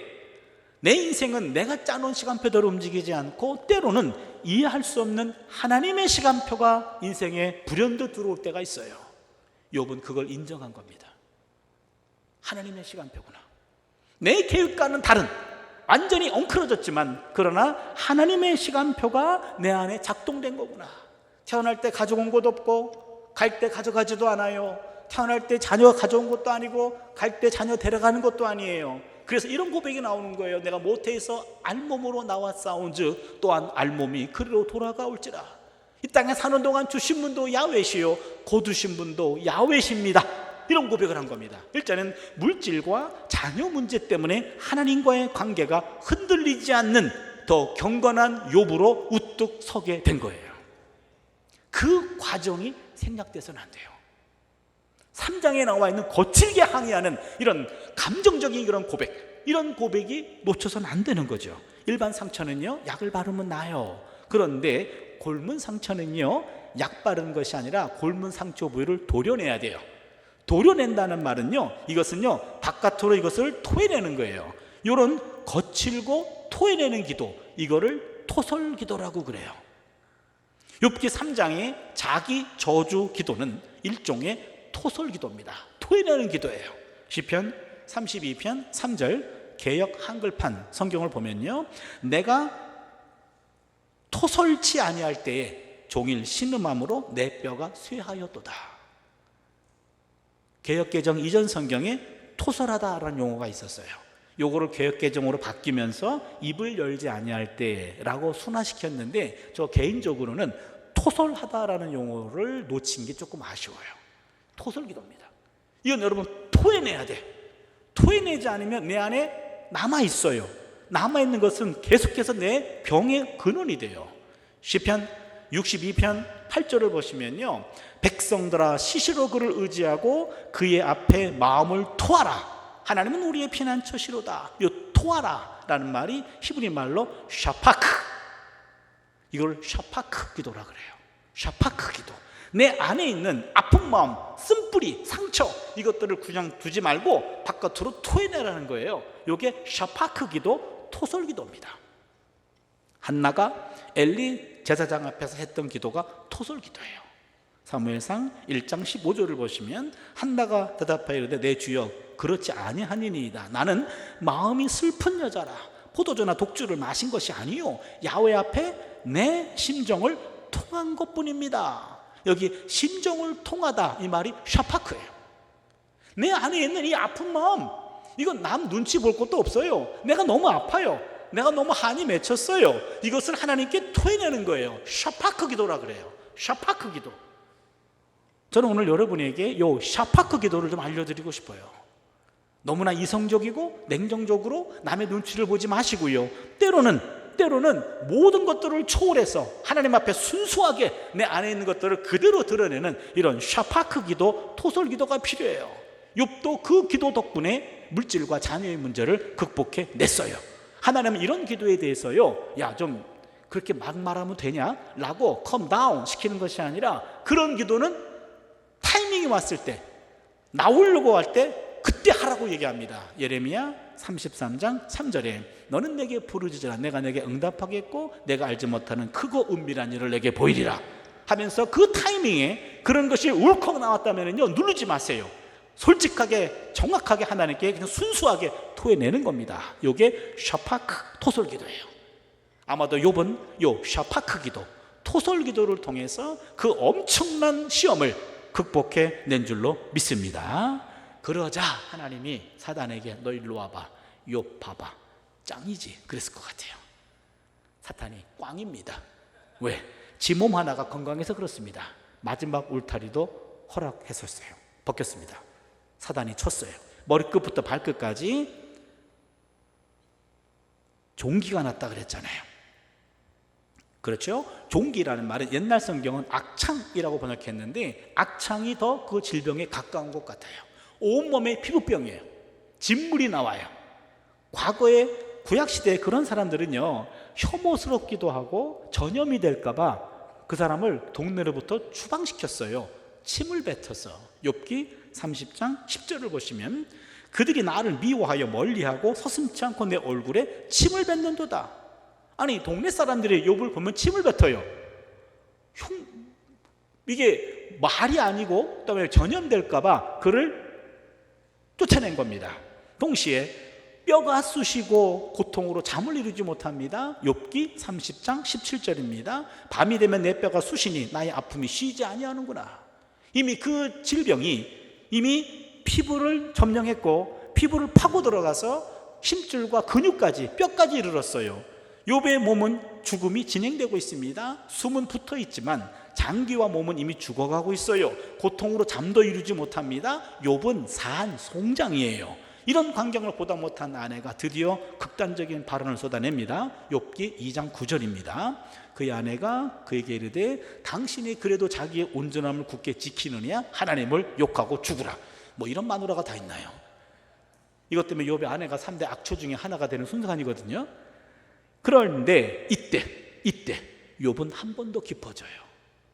내 인생은 내가 짜놓은 시간표대로 움직이지 않고 때로는 이해할 수 없는 하나님의 시간표가 인생에 불현듯 들어올 때가 있어요. 욥은 그걸 인정한 겁니다. 하나님의 시간표구나. 내 계획과는 다른, 완전히 엉클어졌지만 그러나 하나님의 시간표가 내 안에 작동된 거구나. 태어날 때 가져온 것도 없고 갈 때 가져가지도 않아요. 태어날 때 자녀가 가져온 것도 아니고 갈 때 자녀 데려가는 것도 아니에요. 그래서 이런 고백이 나오는 거예요. 내가 모태에서 알몸으로 나왔사온즉 또한 알몸이 그리로 돌아가올지라. 이 땅에 사는 동안 주신 분도 야훼시요 거두신 분도 야훼십니다. 이런 고백을 한 겁니다. 일단은 물질과 자녀 문제 때문에 하나님과의 관계가 흔들리지 않는 더 경건한 욥으로 우뚝 서게 된 거예요. 그 과정이 생략돼서는 안 돼요. 3장에 나와 있는 거칠게 항의하는 이런 감정적인 이런 고백, 이런 고백이 놓쳐서는 안 되는 거죠. 일반 상처는요 약을 바르면 나아요. 그런데 곪은 상처는요 약 바르는 것이 아니라 곪은 상처 부위를 도려내야 돼요. 도려낸다는 말은요 이것은요 바깥으로 이것을 토해내는 거예요. 이런 거칠고 토해내는 기도, 이거를 토설 기도라고 그래요. 욥기 3장의 자기 저주 기도는 일종의 토설 기도입니다. 토해내는 기도예요. 시편 32편 3절 개역 한글판 성경을 보면요 내가 토설치 아니할 때에 종일 신음함으로 내 뼈가 쇠하였도다. 개역개정 이전 성경에 토설하다라는 용어가 있었어요. 요거를 개역개정으로 바뀌면서 입을 열지 아니할 때라고 순화시켰는데 저 개인적으로는 토설하다라는 용어를 놓친 게 조금 아쉬워요. 토설기도입니다. 이건 여러분 토해내야 돼. 토해내지 않으면 내 안에 남아있어요. 남아있는 것은 계속해서 내 병의 근원이 돼요. 시편 62편 8절을 보시면요, 백성들아 시시로 그를 의지하고 그의 앞에 마음을 토하라. 하나님은 우리의 피난처시로다. 이 토하라 라는 말이 히브리 말로 샤파크, 이걸 샤파크 기도라 그래요. 샤파크 기도. 내 안에 있는 아픈 마음, 쓴뿌리, 상처, 이것들을 그냥 두지 말고 바깥으로 토해내라는 거예요. 이게 샤파크 기도, 토설 기도입니다. 한나가 엘리 제사장 앞에서 했던 기도가 토설 기도예요. 사무엘상 1장 15절을 보시면 한나가 대답하여 이르되 내 주여 그렇지 아니하니이다. 나는 마음이 슬픈 여자라. 포도주나 독주를 마신 것이 아니요 야훼 앞에 내 심정을 통한 것뿐입니다. 여기 심정을 통하다, 이 말이 샤파크예요. 내 안에 있는 이 아픈 마음, 이건 남 눈치 볼 것도 없어요. 내가 너무 아파요. 내가 너무 한이 맺혔어요. 이것을 하나님께 토해내는 거예요. 샤파크 기도라 그래요. 샤파크 기도. 저는 오늘 여러분에게 이 샤파크 기도를 좀 알려드리고 싶어요. 너무나 이성적이고 냉정적으로 남의 눈치를 보지 마시고요, 때로는 모든 것들을 초월해서 하나님 앞에 순수하게 내 안에 있는 것들을 그대로 드러내는 이런 샤파크 기도, 토설 기도가 필요해요. 욥도 그 기도 덕분에 물질과 자녀의 문제를 극복해 냈어요. 하나님은 이런 기도에 대해서요, 야 좀 그렇게 막 말하면 되냐? 라고 컴다운 시키는 것이 아니라, 그런 기도는 타이밍이 왔을 때, 나오려고 할 때 그때 하라고 얘기합니다. 예레미야 33장 3절에 너는 내게 부르짖으라. 내가 내게 응답하겠고 내가 알지 못하는 크고 은밀한 일을 내게 보이리라 하면서 그 타이밍에 그런 것이 울컥 나왔다면요, 누르지 마세요. 솔직하게 정확하게 하나님께 그냥 순수하게 토해내는 겁니다. 이게 샤파크 토설 기도예요. 아마도 욥은 요 샤파크 기도, 토설 기도를 통해서 그 엄청난 시험을 극복해 낸 줄로 믿습니다. 그러자 하나님이 사단에게 너 일로 와봐, 욥 봐봐, 짱이지 그랬을 것 같아요. 사탄이 꽝입니다. 왜? 지 몸 하나가 건강해서 그렇습니다. 마지막 울타리도 허락했었어요. 벗겼습니다. 사단이 쳤어요. 머리끝부터 발끝까지 종기가 났다 그랬잖아요. 그렇죠? 종기라는 말은 옛날 성경은 악창이라고 번역했는데, 악창이 더 그 질병에 가까운 것 같아요. 온몸에 피부병이에요. 진물이 나와요. 과거에 구약시대에 그런 사람들은요, 혐오스럽기도 하고 전염이 될까봐 그 사람을 동네로부터 추방시켰어요. 침을 뱉어서. 욥기 30장 10절을 보시면 그들이 나를 미워하여 멀리하고 서슴지 않고 내 얼굴에 침을 뱉는도다. 아니, 동네 사람들이 욥을 보면 침을 뱉어요. 이게 말이 아니고 그다음에 전염될까봐 그를 쫓아낸 겁니다. 동시에 뼈가 쑤시고 고통으로 잠을 이루지 못합니다. 욥기 30장 17절입니다. 밤이 되면 내 뼈가 쑤시니 나의 아픔이 쉬지 아니하는구나. 이미 그 질병이 이미 피부를 점령했고 피부를 파고 들어가서 심줄과 근육까지, 뼈까지 이르렀어요. 욥의 몸은 죽음이 진행되고 있습니다. 숨은 붙어 있지만 장기와 몸은 이미 죽어가고 있어요. 고통으로 잠도 이루지 못합니다. 욥은 산송장이에요. 이런 광경을 보다 못한 아내가 드디어 극단적인 발언을 쏟아냅니다. 욥기 2장 9절입니다. 그의 아내가 그에게 이르되 당신이 그래도 자기의 온전함을 굳게 지키느냐? 하나님을 욕하고 죽으라. 뭐 이런 마누라가 다 있나요? 이것 때문에 욥의 아내가 3대 악처 중에 하나가 되는 순간이거든요. 그런데 이때 욥은 한 번 더 깊어져요.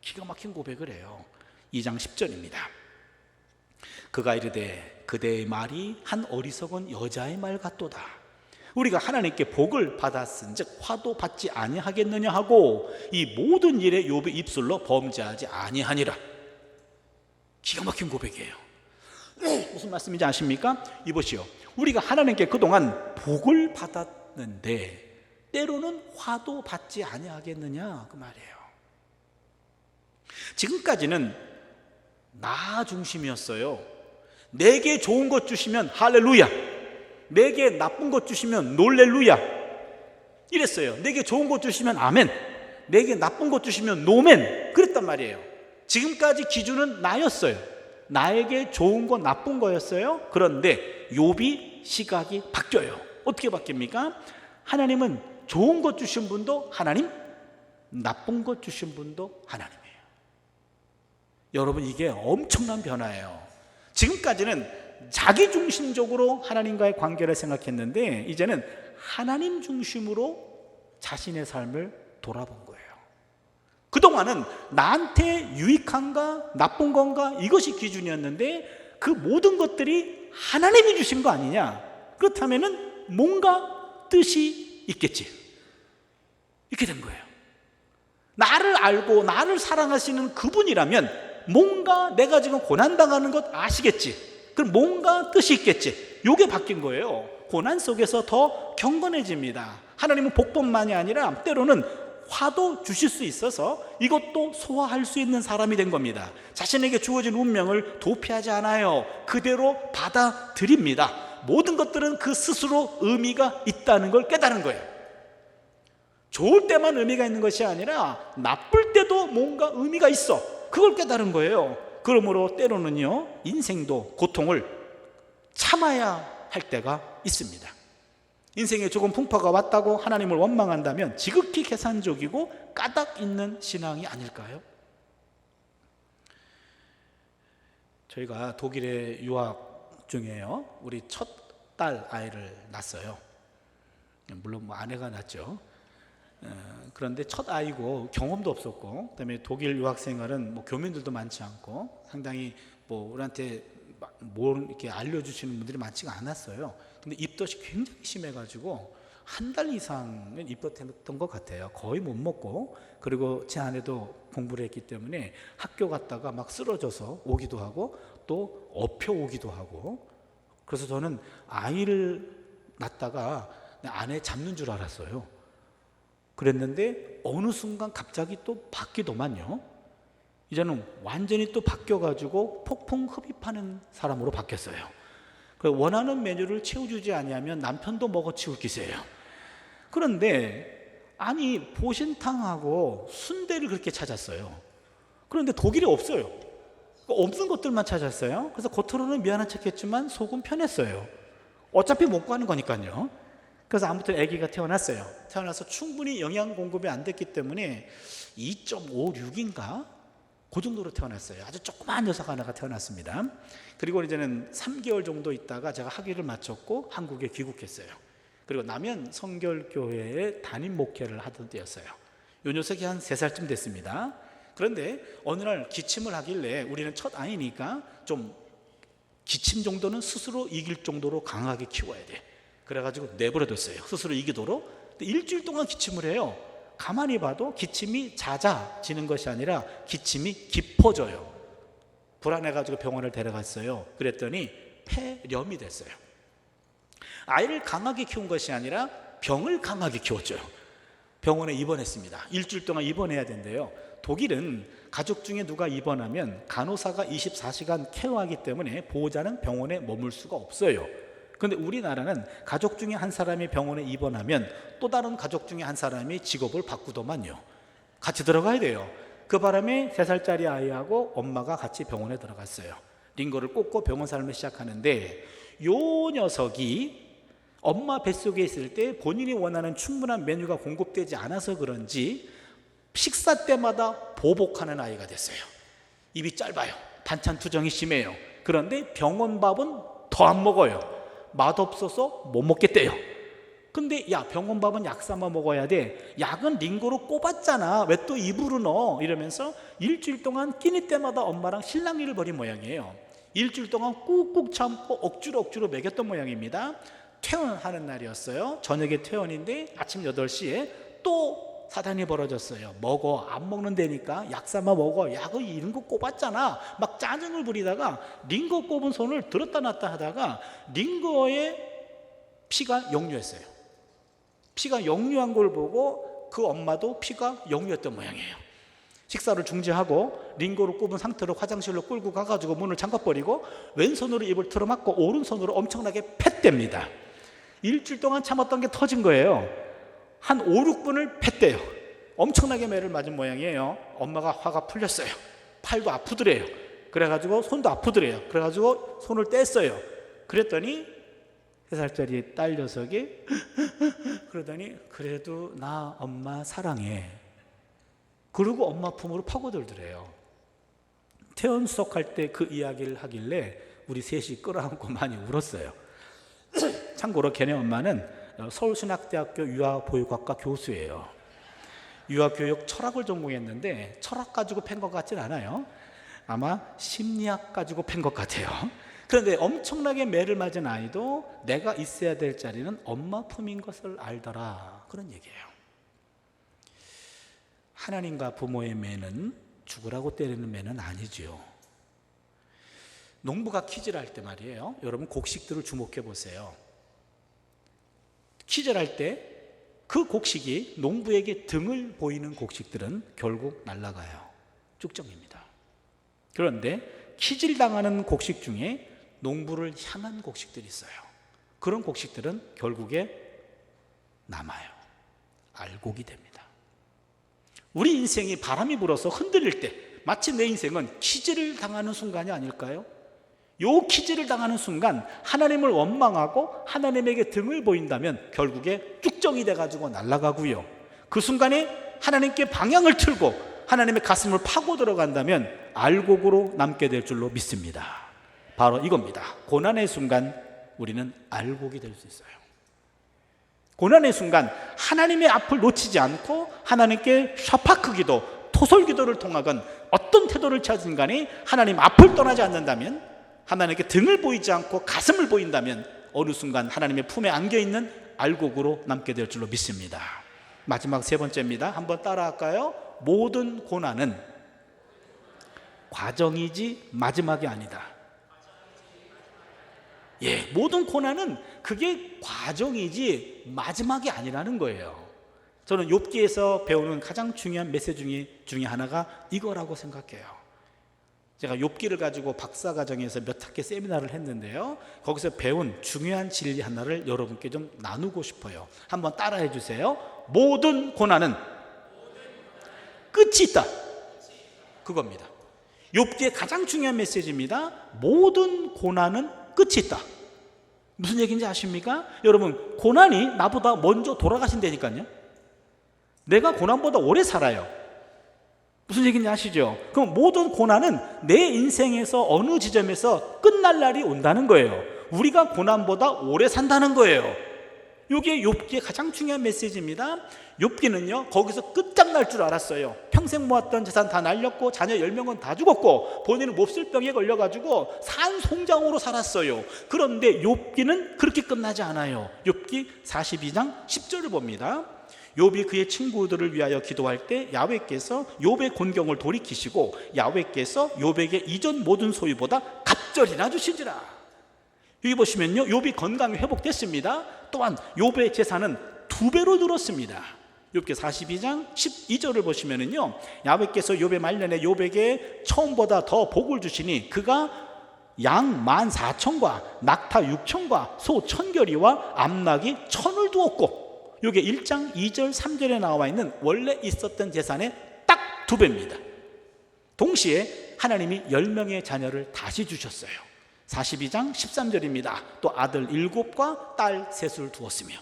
기가 막힌 고백을 해요. 2장 10절입니다. 그가 이르되 그대의 말이 한 어리석은 여자의 말 같도다. 우리가 하나님께 복을 받았은즉 화도 받지 아니하겠느냐 하고 이 모든 일에 욥의 입술로 범죄하지 아니하니라. 기가 막힌 고백이에요. 무슨 말씀인지 아십니까? 이보시오. 우리가 하나님께 그동안 복을 받았는데 때로는 화도 받지 아니하겠느냐, 그 말이에요. 지금까지는 나 중심이었어요. 내게 좋은 것 주시면 할렐루야, 내게 나쁜 것 주시면 놀렐루야 이랬어요. 내게 좋은 것 주시면 아멘, 내게 나쁜 것 주시면 노멘, 그랬단 말이에요. 지금까지 기준은 나였어요. 나에게 좋은 거 나쁜 거였어요. 그런데 욥이 시각이 바뀌어요. 어떻게 바뀝니까? 하나님은 좋은 것 주신 분도 하나님, 나쁜 것 주신 분도 하나님이에요. 여러분, 이게 엄청난 변화예요. 지금까지는 자기중심적으로 하나님과의 관계를 생각했는데 이제는 하나님 중심으로 자신의 삶을 돌아본 거예요. 그동안은 나한테 유익한가 나쁜 건가 이것이 기준이었는데 그 모든 것들이 하나님이 주신 거 아니냐, 그렇다면 뭔가 뜻이 있겠지, 이렇게 된 거예요. 나를 알고 나를 사랑하시는 그분이라면 뭔가 내가 지금 고난당하는 것 아시겠지, 그럼 뭔가 뜻이 있겠지. 이게 바뀐 거예요. 고난 속에서 더 경건해집니다. 하나님은 복뿐만이 아니라 때로는 화도 주실 수 있어서 이것도 소화할 수 있는 사람이 된 겁니다. 자신에게 주어진 운명을 도피하지 않아요. 그대로 받아들입니다. 모든 것들은 그 스스로 의미가 있다는 걸 깨달은 거예요. 좋을 때만 의미가 있는 것이 아니라 나쁠 때도 뭔가 의미가 있어, 그걸 깨달은 거예요. 그러므로 때로는요, 인생도 고통을 참아야 할 때가 있습니다. 인생에 조금 풍파가 왔다고 하나님을 원망한다면 지극히 계산적이고 까닭 있는 신앙이 아닐까요? 저희가 독일에 유학 중에요, 우리 첫 딸 아이를 낳았어요. 물론 아내가 낳았죠. 그런데 첫 아이고 경험도 없었고, 그다음에 독일 유학 생활은 교민들도 많지 않고 상당히 우리한테 이렇게 알려주시는 분들이 많지가 않았어요. 근데 입덧이 굉장히 심해가지고 한 달 이상은 입덧했던 것 같아요. 거의 못 먹고, 그리고 제 아내도 공부를 했기 때문에 학교 갔다가 막 쓰러져서 오기도 하고 또 엎혀 오기도 하고, 그래서 저는 아이를 낳다가 아내 잡는 줄 알았어요. 그랬는데 어느 순간 갑자기 또 바뀌더만요. 이제는 완전히 또 바뀌어가지고 폭풍 흡입하는 사람으로 바뀌었어요. 원하는 메뉴를 채워주지 아니하면 남편도 먹어치울 기세예요. 그런데 아니 보신탕하고 순대를 그렇게 찾았어요. 그런데 독일에 없어요. 없는 것들만 찾았어요. 그래서 겉으로는 미안한 척했지만 속은 편했어요. 어차피 먹고 하는 거니까요. 그래서 아무튼 아기가 태어났어요. 태어나서 충분히 영양 공급이 안 됐기 때문에 2.56인가? 그 정도로 태어났어요. 아주 조그마한 녀석 하나가 태어났습니다. 그리고 이제는 3개월 정도 있다가 제가 학위를 마쳤고 한국에 귀국했어요. 그리고 남현 성결교회에 담임 목회를 하던 때였어요. 이 녀석이 한 3살쯤 됐습니다. 그런데 어느 날 기침을 하길래 우리는 첫 아이니까 좀 기침 정도는 스스로 이길 정도로 강하게 키워야 돼. 그래가지고 내버려뒀어요. 스스로 이기도록. 일주일 동안 기침을 해요. 가만히 봐도 기침이 잦아지는 것이 아니라 기침이 깊어져요. 불안해가지고 병원을 데려갔어요. 그랬더니 폐렴이 됐어요. 아이를 강하게 키운 것이 아니라 병을 강하게 키웠죠. 병원에 입원했습니다. 일주일 동안 입원해야 된대요. 독일은 가족 중에 누가 입원하면 간호사가 24시간 케어하기 때문에 보호자는 병원에 머물 수가 없어요. 그런데 우리나라는 가족 중에 한 사람이 병원에 입원하면 또 다른 가족 중에 한 사람이 직업을 바꾸더만요. 같이 들어가야 돼요. 그 바람에 3살짜리 아이하고 엄마가 같이 병원에 들어갔어요. 링거를 꽂고 병원 삶을 시작하는데 요 녀석이 엄마 뱃속에 있을 때 본인이 원하는 충분한 메뉴가 공급되지 않아서 그런지 식사 때마다 보복하는 아이가 됐어요. 입이 짧아요. 반찬 투정이 심해요. 그런데 병원 밥은 더 안 먹어요. 맛없어서 못 먹겠대요. 근데 야, 병원 밥은 약 삼아 먹어야 돼. 약은 링거로 꼽았잖아. 왜 또 입으로 넣어? 이러면서 일주일 동안 끼니 때마다 엄마랑 실랑이를 벌인 모양이에요. 일주일 동안 꾹꾹 참고 억지로 먹였던 모양입니다. 퇴원하는 날이었어요. 저녁에 퇴원인데 아침 8시에 또 사단이 벌어졌어요. 먹어. 안 먹는다니까. 약 삼아 먹어. 약을 이런 거 꼽았잖아. 막 짜증을 부리다가 링거 꼽은 손을 들었다 놨다 하다가 링거에 피가 역류했어요. 피가 역류한 걸 보고 그 엄마도 피가 역류했던 모양이에요. 식사를 중지하고 링거로 꼽은 상태로 화장실로 끌고 가가지고 문을 잠가버리고 왼손으로 입을 틀어막고 오른손으로 엄청나게 팼답니다. 일주일 동안 참았던 게 터진 거예요. 한 5, 6분을 팼대요. 엄청나게 매를 맞은 모양이에요. 엄마가 화가 풀렸어요. 팔도 아프더래요. 그래가지고 손도 아프더래요. 그래가지고 손을 뗐어요. 그랬더니 3살짜리 딸 녀석이 그러더니 그래도 나 엄마 사랑해. 그러고 엄마 품으로 파고들더래요. 태연수석할 때 그 이야기를 하길래 우리 셋이 끌어안고 많이 울었어요. 참고로 걔네 엄마는 서울신학대학교 유아보육학과 교수예요. 유아교육 철학을 전공했는데 철학 가지고 팬 것 같진 않아요. 아마 심리학 가지고 팬 것 같아요. 그런데 엄청나게 매를 맞은 아이도 내가 있어야 될 자리는 엄마 품인 것을 알더라, 그런 얘기예요. 하나님과 부모의 매는 죽으라고 때리는 매는 아니지요. 농부가 퀴즈를 할 때 말이에요, 여러분 곡식들을 주목해 보세요. 퀴즈를 할 때 그 곡식이 농부에게 등을 보이는 곡식들은 결국 날아가요. 쭉정입니다. 그런데 퀴즈를 당하는 곡식 중에 농부를 향한 곡식들이 있어요. 그런 곡식들은 결국에 남아요. 알곡이 됩니다. 우리 인생이 바람이 불어서 흔들릴 때 마치 내 인생은 퀴즈를 당하는 순간이 아닐까요? 요 퀴즈를 당하는 순간 하나님을 원망하고 하나님에게 등을 보인다면 결국에 쭉정이 돼가지고 날아가고요. 그 순간에 하나님께 방향을 틀고 하나님의 가슴을 파고 들어간다면 알곡으로 남게 될 줄로 믿습니다. 바로 이겁니다. 고난의 순간 우리는 알곡이 될 수 있어요. 고난의 순간 하나님의 앞을 놓치지 않고 하나님께 샤파크 기도, 토설 기도를 통하건 어떤 태도를 찾은 간에 하나님 앞을 떠나지 않는다면, 하나님께 등을 보이지 않고 가슴을 보인다면 어느 순간 하나님의 품에 안겨있는 알곡으로 남게 될 줄로 믿습니다. 마지막 세 번째입니다. 한번 따라할까요? 모든 고난은 과정이지 마지막이 아니다. 예, 모든 고난은 그게 과정이지 마지막이 아니라는 거예요. 저는 욥기에서 배우는 가장 중요한 메시지 중에 하나가 이거라고 생각해요. 제가 욥기를 가지고 박사과정에서 몇 학기 세미나를 했는데요, 거기서 배운 중요한 진리 하나를 여러분께 좀 나누고 싶어요. 한번 따라해 주세요. 모든 고난은 끝이 있다, 그겁니다. 욥기의 가장 중요한 메시지입니다. 모든 고난은 끝이 있다. 무슨 얘기인지 아십니까? 여러분, 고난이 나보다 먼저 돌아가신다니까요. 내가 고난보다 오래 살아요. 무슨 얘기인지 아시죠? 그럼 모든 고난은 내 인생에서 어느 지점에서 끝날 날이 온다는 거예요. 우리가 고난보다 오래 산다는 거예요. 이게 욥기의 가장 중요한 메시지입니다. 욥기는요, 거기서 끝장날 줄 알았어요. 평생 모았던 재산 다 날렸고 자녀 10명은 다 죽었고 본인은 몹쓸 병에 걸려가지고 산송장으로 살았어요. 그런데 욥기는 그렇게 끝나지 않아요. 욥기 42장 10절을 봅니다. 욥이 그의 친구들을 위하여 기도할 때 야훼께서 욥의 곤경을 돌이키시고 야훼께서 욥에게 이전 모든 소유보다 갑절이나 주신지라. 여기 보시면요, 욥이 건강이 회복됐습니다. 또한 욥의 재산은 2배로 늘었습니다. 욥기 42장 12절을 보시면은요, 야훼께서 욥의 말년에 욥에게 처음보다 더 복을 주시니 그가 양 14,000과 낙타 6,000과 소 1,000결이와 암낙이 1,000을 두었고, 이게 1장 2절 3절에 나와 있는 원래 있었던 재산의 딱 2배입니다. 동시에 하나님이 10명의 자녀를 다시 주셨어요. 42장 13절입니다. 또 아들 7과 딸 3을 두었으며,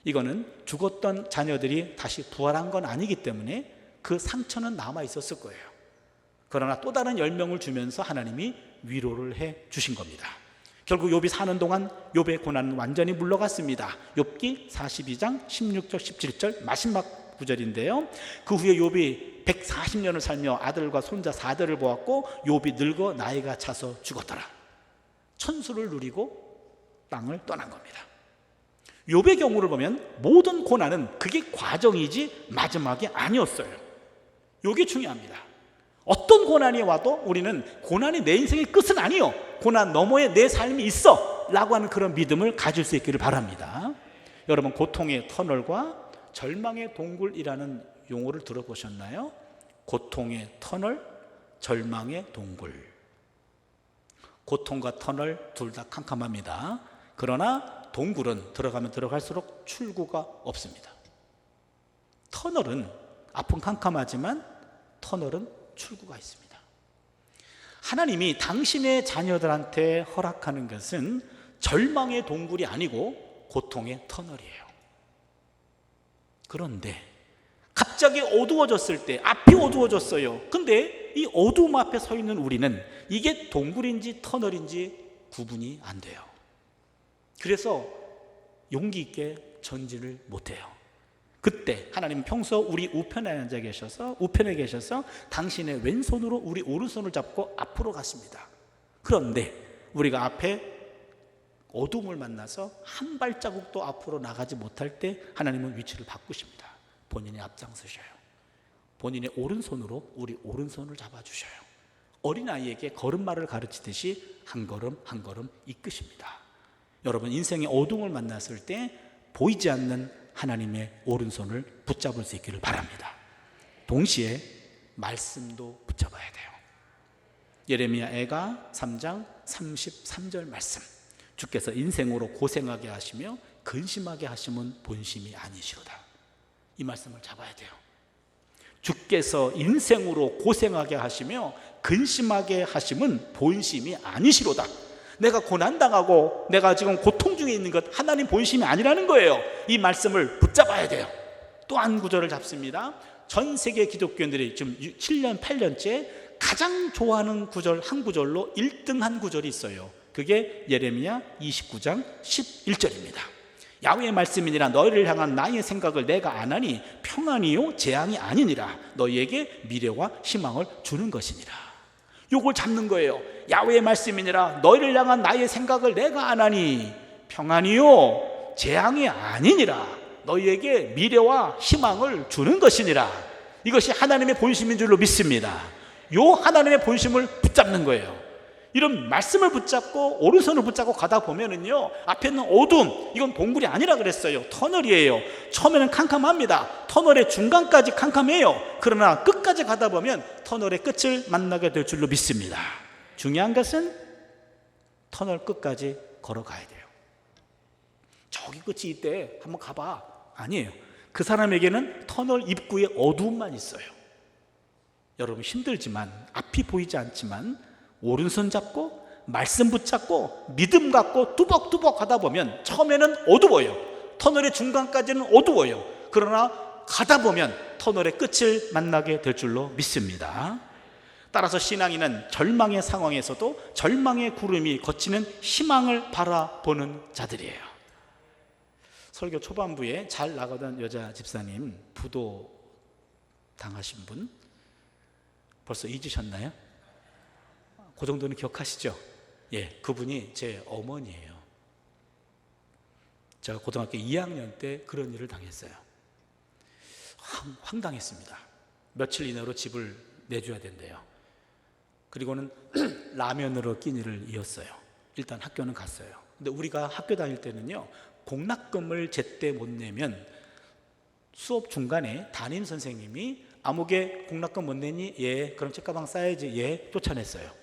이거는 죽었던 자녀들이 다시 부활한 건 아니기 때문에 그 상처는 남아 있었을 거예요. 그러나 또 다른 10명을 주면서 하나님이 위로를 해 주신 겁니다. 결국 욥이 사는 동안 욥의 고난은 완전히 물러갔습니다. 욥기 42장 16절 17절 마지막 구절인데요, 그 후에 욥이 140년을 살며 아들과 손자 4대를 보았고 욥이 늙어 나이가 차서 죽었더라. 천수를 누리고 땅을 떠난 겁니다. 욥의 경우를 보면 모든 고난은 그게 과정이지 마지막이 아니었어요. 이게 중요합니다. 어떤 고난이 와도 우리는 고난이 내 인생의 끝은 아니요, 고난 너머에 내 삶이 있어 라고 하는 그런 믿음을 가질 수 있기를 바랍니다. 여러분, 고통의 터널과 절망의 동굴이라는 용어를 들어보셨나요? 고통의 터널, 절망의 동굴. 고통과 터널 둘 다 캄캄합니다. 그러나 동굴은 들어가면 들어갈수록 출구가 없습니다. 터널은 앞은 캄캄하지만 터널은 출구가 있습니다. 하나님이 당신의 자녀들한테 허락하는 것은 절망의 동굴이 아니고 고통의 터널이에요. 그런데 갑자기 어두워졌을 때, 앞이 어두워졌어요. 근데 이 어두움 앞에 서 있는 우리는 이게 동굴인지 터널인지 구분이 안 돼요. 그래서 용기 있게 전진을 못해요. 그때 하나님은 평소 우리 우편에 앉아 계셔서, 우편에 계셔서 당신의 왼손으로 우리 오른손을 잡고 앞으로 가십니다. 그런데 우리가 앞에 어둠을 만나서 한 발자국도 앞으로 나가지 못할 때 하나님은 위치를 바꾸십니다. 본인이 앞장서셔요. 본인의 오른손으로 우리 오른손을 잡아주셔요. 어린아이에게 걸음마를 가르치듯이 한 걸음 한 걸음 이끄십니다. 여러분, 인생의 어둠을 만났을 때 보이지 않는 하나님의 오른손을 붙잡을 수 있기를 바랍니다. 동시에 말씀도 붙잡아야 돼요. 예레미야 애가 3장 33절 말씀, 주께서 인생으로 고생하게 하시며 근심하게 하심은 본심이 아니시로다. 이 말씀을 잡아야 돼요. 주께서 인생으로 고생하게 하시며 근심하게 하심은 본심이 아니시로다. 내가 고난당하고 내가 지금 고통 중에 있는 것 하나님 본심이 아니라는 거예요. 이 말씀을 붙잡아야 돼요. 또 한 구절을 잡습니다. 전 세계 기독교인들이 지금 7년 8년째 가장 좋아하는 구절, 한 구절로 1등한 구절이 있어요. 그게 예레미야 29장 11절입니다. 야훼의 말씀이니라. 너희를 향한 나의 생각을 내가 아나니 평안이요 재앙이 아니니라. 너희에게 미래와 희망을 주는 것이니라. 요걸 잡는 거예요. 야훼의 말씀이니라. 너희를 향한 나의 생각을 내가 아나니 평안이요 재앙이 아니니라. 너희에게 미래와 희망을 주는 것이니라. 이것이 하나님의 본심인 줄로 믿습니다. 요 하나님의 본심을 붙잡는 거예요. 이런 말씀을 붙잡고 오른손을 붙잡고 가다 보면은요, 앞에 있는 어둠, 이건 동굴이 아니라 그랬어요. 터널이에요. 처음에는 캄캄합니다. 터널의 중간까지 캄캄해요. 그러나 끝까지 가다 보면 터널의 끝을 만나게 될 줄로 믿습니다. 중요한 것은 터널 끝까지 걸어가야 돼요. 저기 끝이 있대, 한번 가봐. 아니에요. 그 사람에게는 터널 입구에 어두움만 있어요. 여러분, 힘들지만, 앞이 보이지 않지만 오른손 잡고 말씀 붙잡고 믿음 갖고 뚜벅뚜벅 가다 보면 처음에는 어두워요. 터널의 중간까지는 어두워요. 그러나 가다 보면 터널의 끝을 만나게 될 줄로 믿습니다. 따라서 신앙인은 절망의 상황에서도 절망의 구름이 걷히는 희망을 바라보는 자들이에요. 설교 초반부에 잘 나가던 여자 집사님, 부도 당하신 분 벌써 잊으셨나요? 그 정도는 기억하시죠? 예, 그분이 제 어머니예요. 제가 고등학교 2학년 때 그런 일을 당했어요. 황당했습니다. 며칠 이내로 집을 내줘야 된대요. 그리고는 라면으로 끼니를 이었어요. 일단 학교는 갔어요. 근데 우리가 학교 다닐 때는요, 공락금을 제때 못 내면 수업 중간에 담임 선생님이 아무개 공락금 못 내니? 예. 그럼 책가방 싸야지. 예. 쫓아냈어요.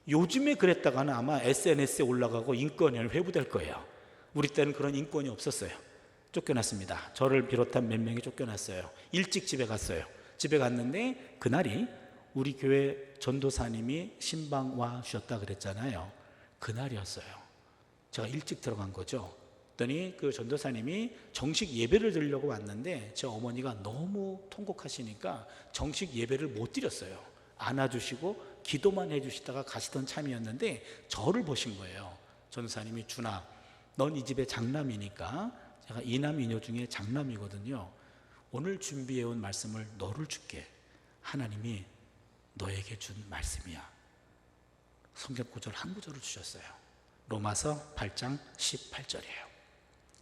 요즘에 그랬다가는 아마 SNS에 올라가고 인권이 회부될 거예요. 우리 때는 그런 인권이 없었어요. 쫓겨났습니다. 저를 비롯한 몇 명이 쫓겨났어요. 일찍 집에 갔어요. 집에 갔는데 그날이 우리 교회 전도사님이 신방 와 주셨다 그랬잖아요. 그날이었어요. 제가 일찍 들어간 거죠. 그랬더니 그 전도사님이 정식 예배를 드리려고 왔는데 제 어머니가 너무 통곡하시니까 정식 예배를 못 드렸어요. 안아주시고 기도만 해주시다가 가시던 참이었는데 저를 보신 거예요. 전도사님이, 준아, 넌 이 집의 장남이니까, 제가 이남 이녀 중에 장남이거든요. 오늘 준비해온 말씀을 너를 줄게. 하나님이 너에게 준 말씀이야. 성경 구절 한 구절을 주셨어요. 로마서 8장 18절이에요.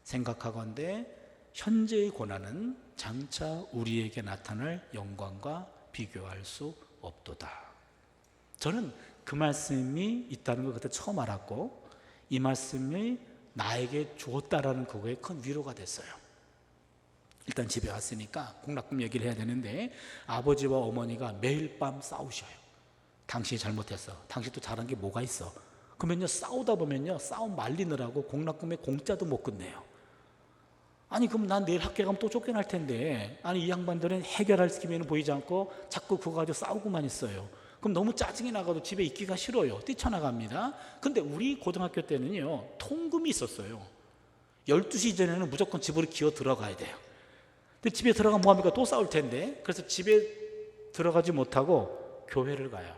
생각하건대 현재의 고난은 장차 우리에게 나타날 영광과 비교할 수 없도다. 저는 그 말씀이 있다는 걸 그때 처음 알았고, 이 말씀이 나에게 주었다라는 그거에 큰 위로가 됐어요. 일단 집에 왔으니까 공락금 얘기를 해야 되는데, 아버지와 어머니가 매일 밤 싸우셔요. 당신이 잘못했어. 당신 또 잘한 게 뭐가 있어. 그러면요, 싸우다 보면요, 싸움 말리느라고 공락금에 공짜도 못 끝내요. 아니, 그럼 난 내일 학교 가면 또 쫓겨날 텐데, 아니 이 양반들은 해결할 기미는 보이지 않고 자꾸 그거 가지고 싸우고만 있어요. 그럼 너무 짜증이 나가도 집에 있기가 싫어요. 뛰쳐나갑니다. 근데 우리 고등학교 때는요, 통금이 있었어요. 12시 전에는 무조건 집으로 기어 들어가야 돼요. 근데 집에 들어가면 뭐합니까? 또 싸울 텐데. 그래서 집에 들어가지 못하고 교회를 가요.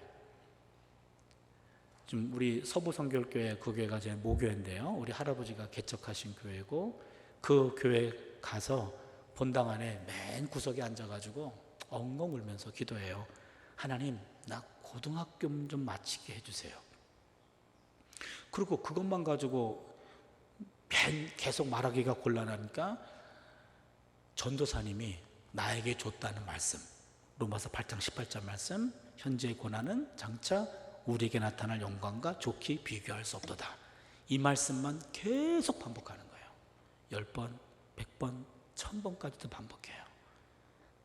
좀 우리 서부성결교회 그 교회가 제 모교회인데요, 우리 할아버지가 개척하신 교회고, 그 교회 가서 본당 안에 맨 구석에 앉아가지고 엉엉 울면서 기도해요. 하나님, 나 고등학교 좀 마치게 해주세요. 그리고 그것만 가지고 계속 말하기가 곤란하니까 전도사님이 나에게 줬다는 말씀, 로마서 8장 18절 말씀, 현재의 고난은 장차 우리에게 나타날 영광과 좋게 비교할 수 없도다. 이 말씀만 계속 반복하는 거예요. 10번, 100번, 1000번까지도 반복해요.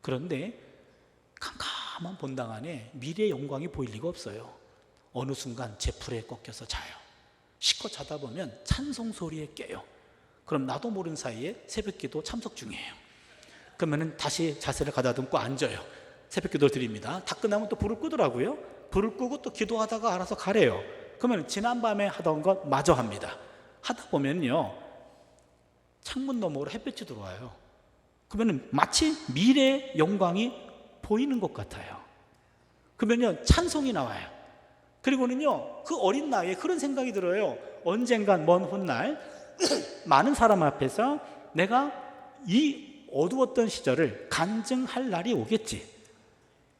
그런데 캄캄한 본당 안에 미래의 영광이 보일 리가 없어요. 어느 순간 제 풀에 꺾여서 자요. 실컷 자다 보면 찬송 소리에 깨요. 그럼 나도 모르는 사이에 새벽기도 참석 중이에요. 그러면 다시 자세를 가다듬고 앉아요. 새벽기도 드립니다. 다 끝나면 또 불을 끄더라고요. 불을 끄고 또 기도하다가 알아서 가래요. 그러면 지난밤에 하던 것 마저 합니다. 하다 보면요, 창문 너머로 햇볕이 들어와요. 그러면 마치 미래의 영광이 보이는 것 같아요. 그러면요, 찬송이 나와요. 그리고는요, 그 어린 나이에 그런 생각이 들어요. 언젠간 먼 훗날 많은 사람 앞에서 내가 이 어두웠던 시절을 간증할 날이 오겠지.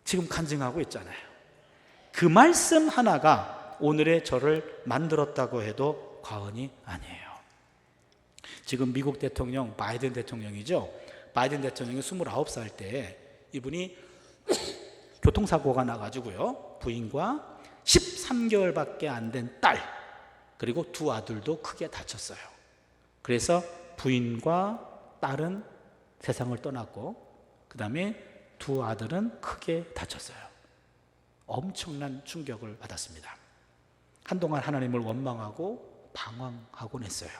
지금 간증하고 있잖아요. 그 말씀 하나가 오늘의 저를 만들었다고 해도 과언이 아니에요. 지금 미국 대통령 바이든 대통령이죠. 바이든 대통령이 29살 때 이분이 교통사고가 나가지고요, 부인과 13개월밖에 안 된 딸, 그리고 두 아들도 크게 다쳤어요. 그래서 부인과 딸은 세상을 떠났고, 그 다음에 두 아들은 크게 다쳤어요. 엄청난 충격을 받았습니다. 한동안 하나님을 원망하고 방황하곤 했어요.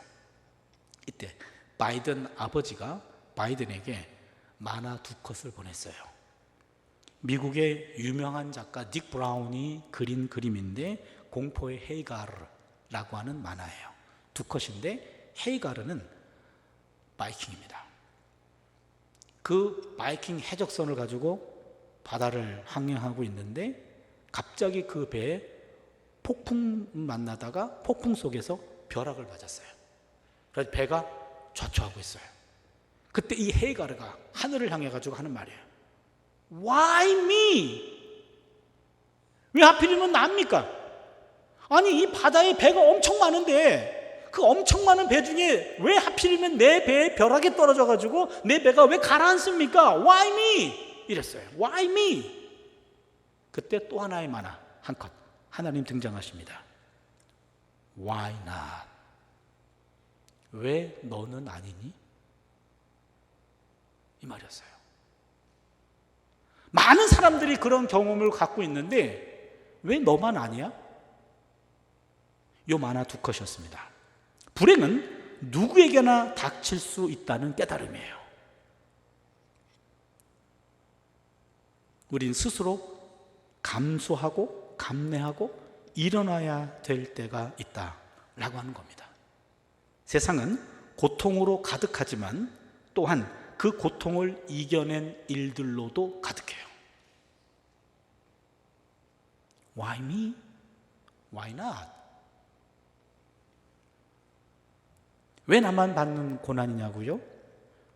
이때 바이든 아버지가 바이든에게 만화 2컷을 보냈어요. 미국의 유명한 작가 닉 브라운이 그린 그림인데, 공포의 헤이가르라고 하는 만화예요. 2컷인데 헤이가르는 바이킹입니다. 그 바이킹 해적선을 가지고 바다를 항행하고 있는데 갑자기 그 배에 폭풍 만나다가 폭풍 속에서 벼락을 맞았어요. 그래서 배가 좌초하고 있어요. 그때 이 헤이가르가 하늘을 향해 가지고 하는 말이에요. Why me? 왜 하필이면 나입니까? 아니, 이 바다에 배가 엄청 많은데 그 엄청 많은 배 중에 왜 하필이면 내 배에 벼락이 떨어져 가지고 내 배가 왜 가라앉습니까? Why me? 이랬어요. Why me? 그때 또 하나의 만화 한 컷, 하나님 등장하십니다. Why not? 왜 너는 아니니? 이 말이었어요. 많은 사람들이 그런 경험을 갖고 있는데 왜 너만 아니야? 요 만화 2컷이었습니다. 불행은 누구에게나 닥칠 수 있다는 깨달음이에요. 우린 스스로 감수하고 감내하고 일어나야 될 때가 있다라고 하는 겁니다. 세상은 고통으로 가득하지만 또한 그 고통을 이겨낸 일들로도 가득해요. Why me? Why not? 왜 나만 받는 고난이냐고요?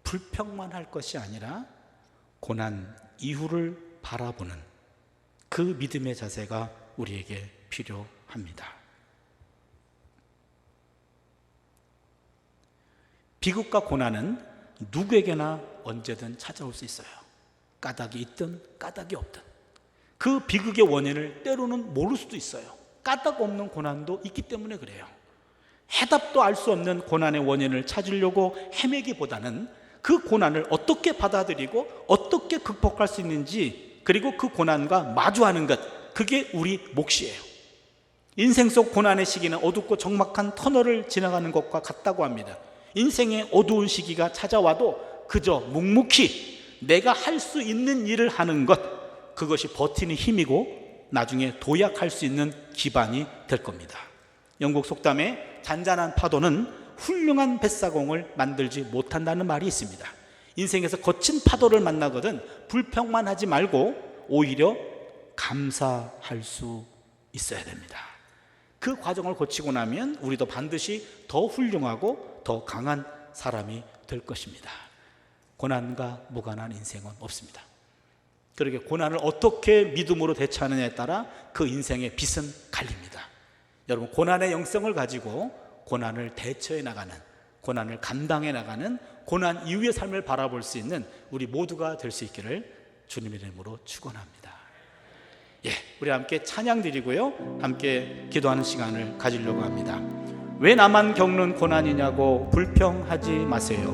불평만 할 것이 아니라 고난 이후를 바라보는 그 믿음의 자세가 우리에게 필요합니다. 비극과 고난은 누구에게나 언제든 찾아올 수 있어요. 까닭이 있든 까닭이 없든. 그 비극의 원인을 때로는 모를 수도 있어요. 까닭 없는 고난도 있기 때문에 그래요. 해답도 알 수 없는 고난의 원인을 찾으려고 헤매기보다는 그 고난을 어떻게 받아들이고 어떻게 극복할 수 있는지, 그리고 그 고난과 마주하는 것, 그게 우리 몫이에요. 인생 속 고난의 시기는 어둡고 적막한 터널을 지나가는 것과 같다고 합니다. 인생의 어두운 시기가 찾아와도 그저 묵묵히 내가 할 수 있는 일을 하는 것, 그것이 버티는 힘이고 나중에 도약할 수 있는 기반이 될 겁니다. 영국 속담에 잔잔한 파도는 훌륭한 뱃사공을 만들지 못한다는 말이 있습니다. 인생에서 거친 파도를 만나거든 불평만 하지 말고 오히려 감사할 수 있어야 됩니다. 그 과정을 거치고 나면 우리도 반드시 더 훌륭하고 더 강한 사람이 될 것입니다. 고난과 무관한 인생은 없습니다. 그러게 고난을 어떻게 믿음으로 대처하느냐에 따라 그 인생의 빛은 갈립니다. 여러분, 고난의 영성을 가지고 고난을 대처해 나가는, 고난을 감당해 나가는, 고난 이후의 삶을 바라볼 수 있는 우리 모두가 될 수 있기를 주님의 이름으로 축원합니다. 우리 함께 찬양 드리고요, 함께 기도하는 시간을 가지려고 합니다. 왜 나만 겪는 고난이냐고 불평하지 마세요.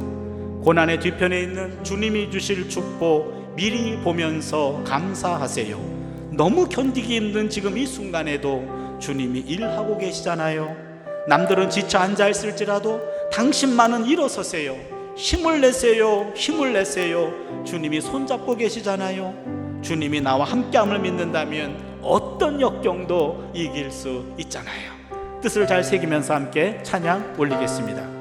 고난의 뒤편에 있는 주님이 주실 축복 미리 보면서 감사하세요. 너무 견디기 힘든 지금 이 순간에도 주님이 일하고 계시잖아요. 남들은 지쳐 앉아 있을지라도 당신만은 일어서세요. 힘을 내세요. 힘을 내세요. 주님이 손잡고 계시잖아요. 주님이 나와 함께함을 믿는다면 어떤 역경도 이길 수 있잖아요. 뜻을 잘 새기면서 함께 찬양 올리겠습니다.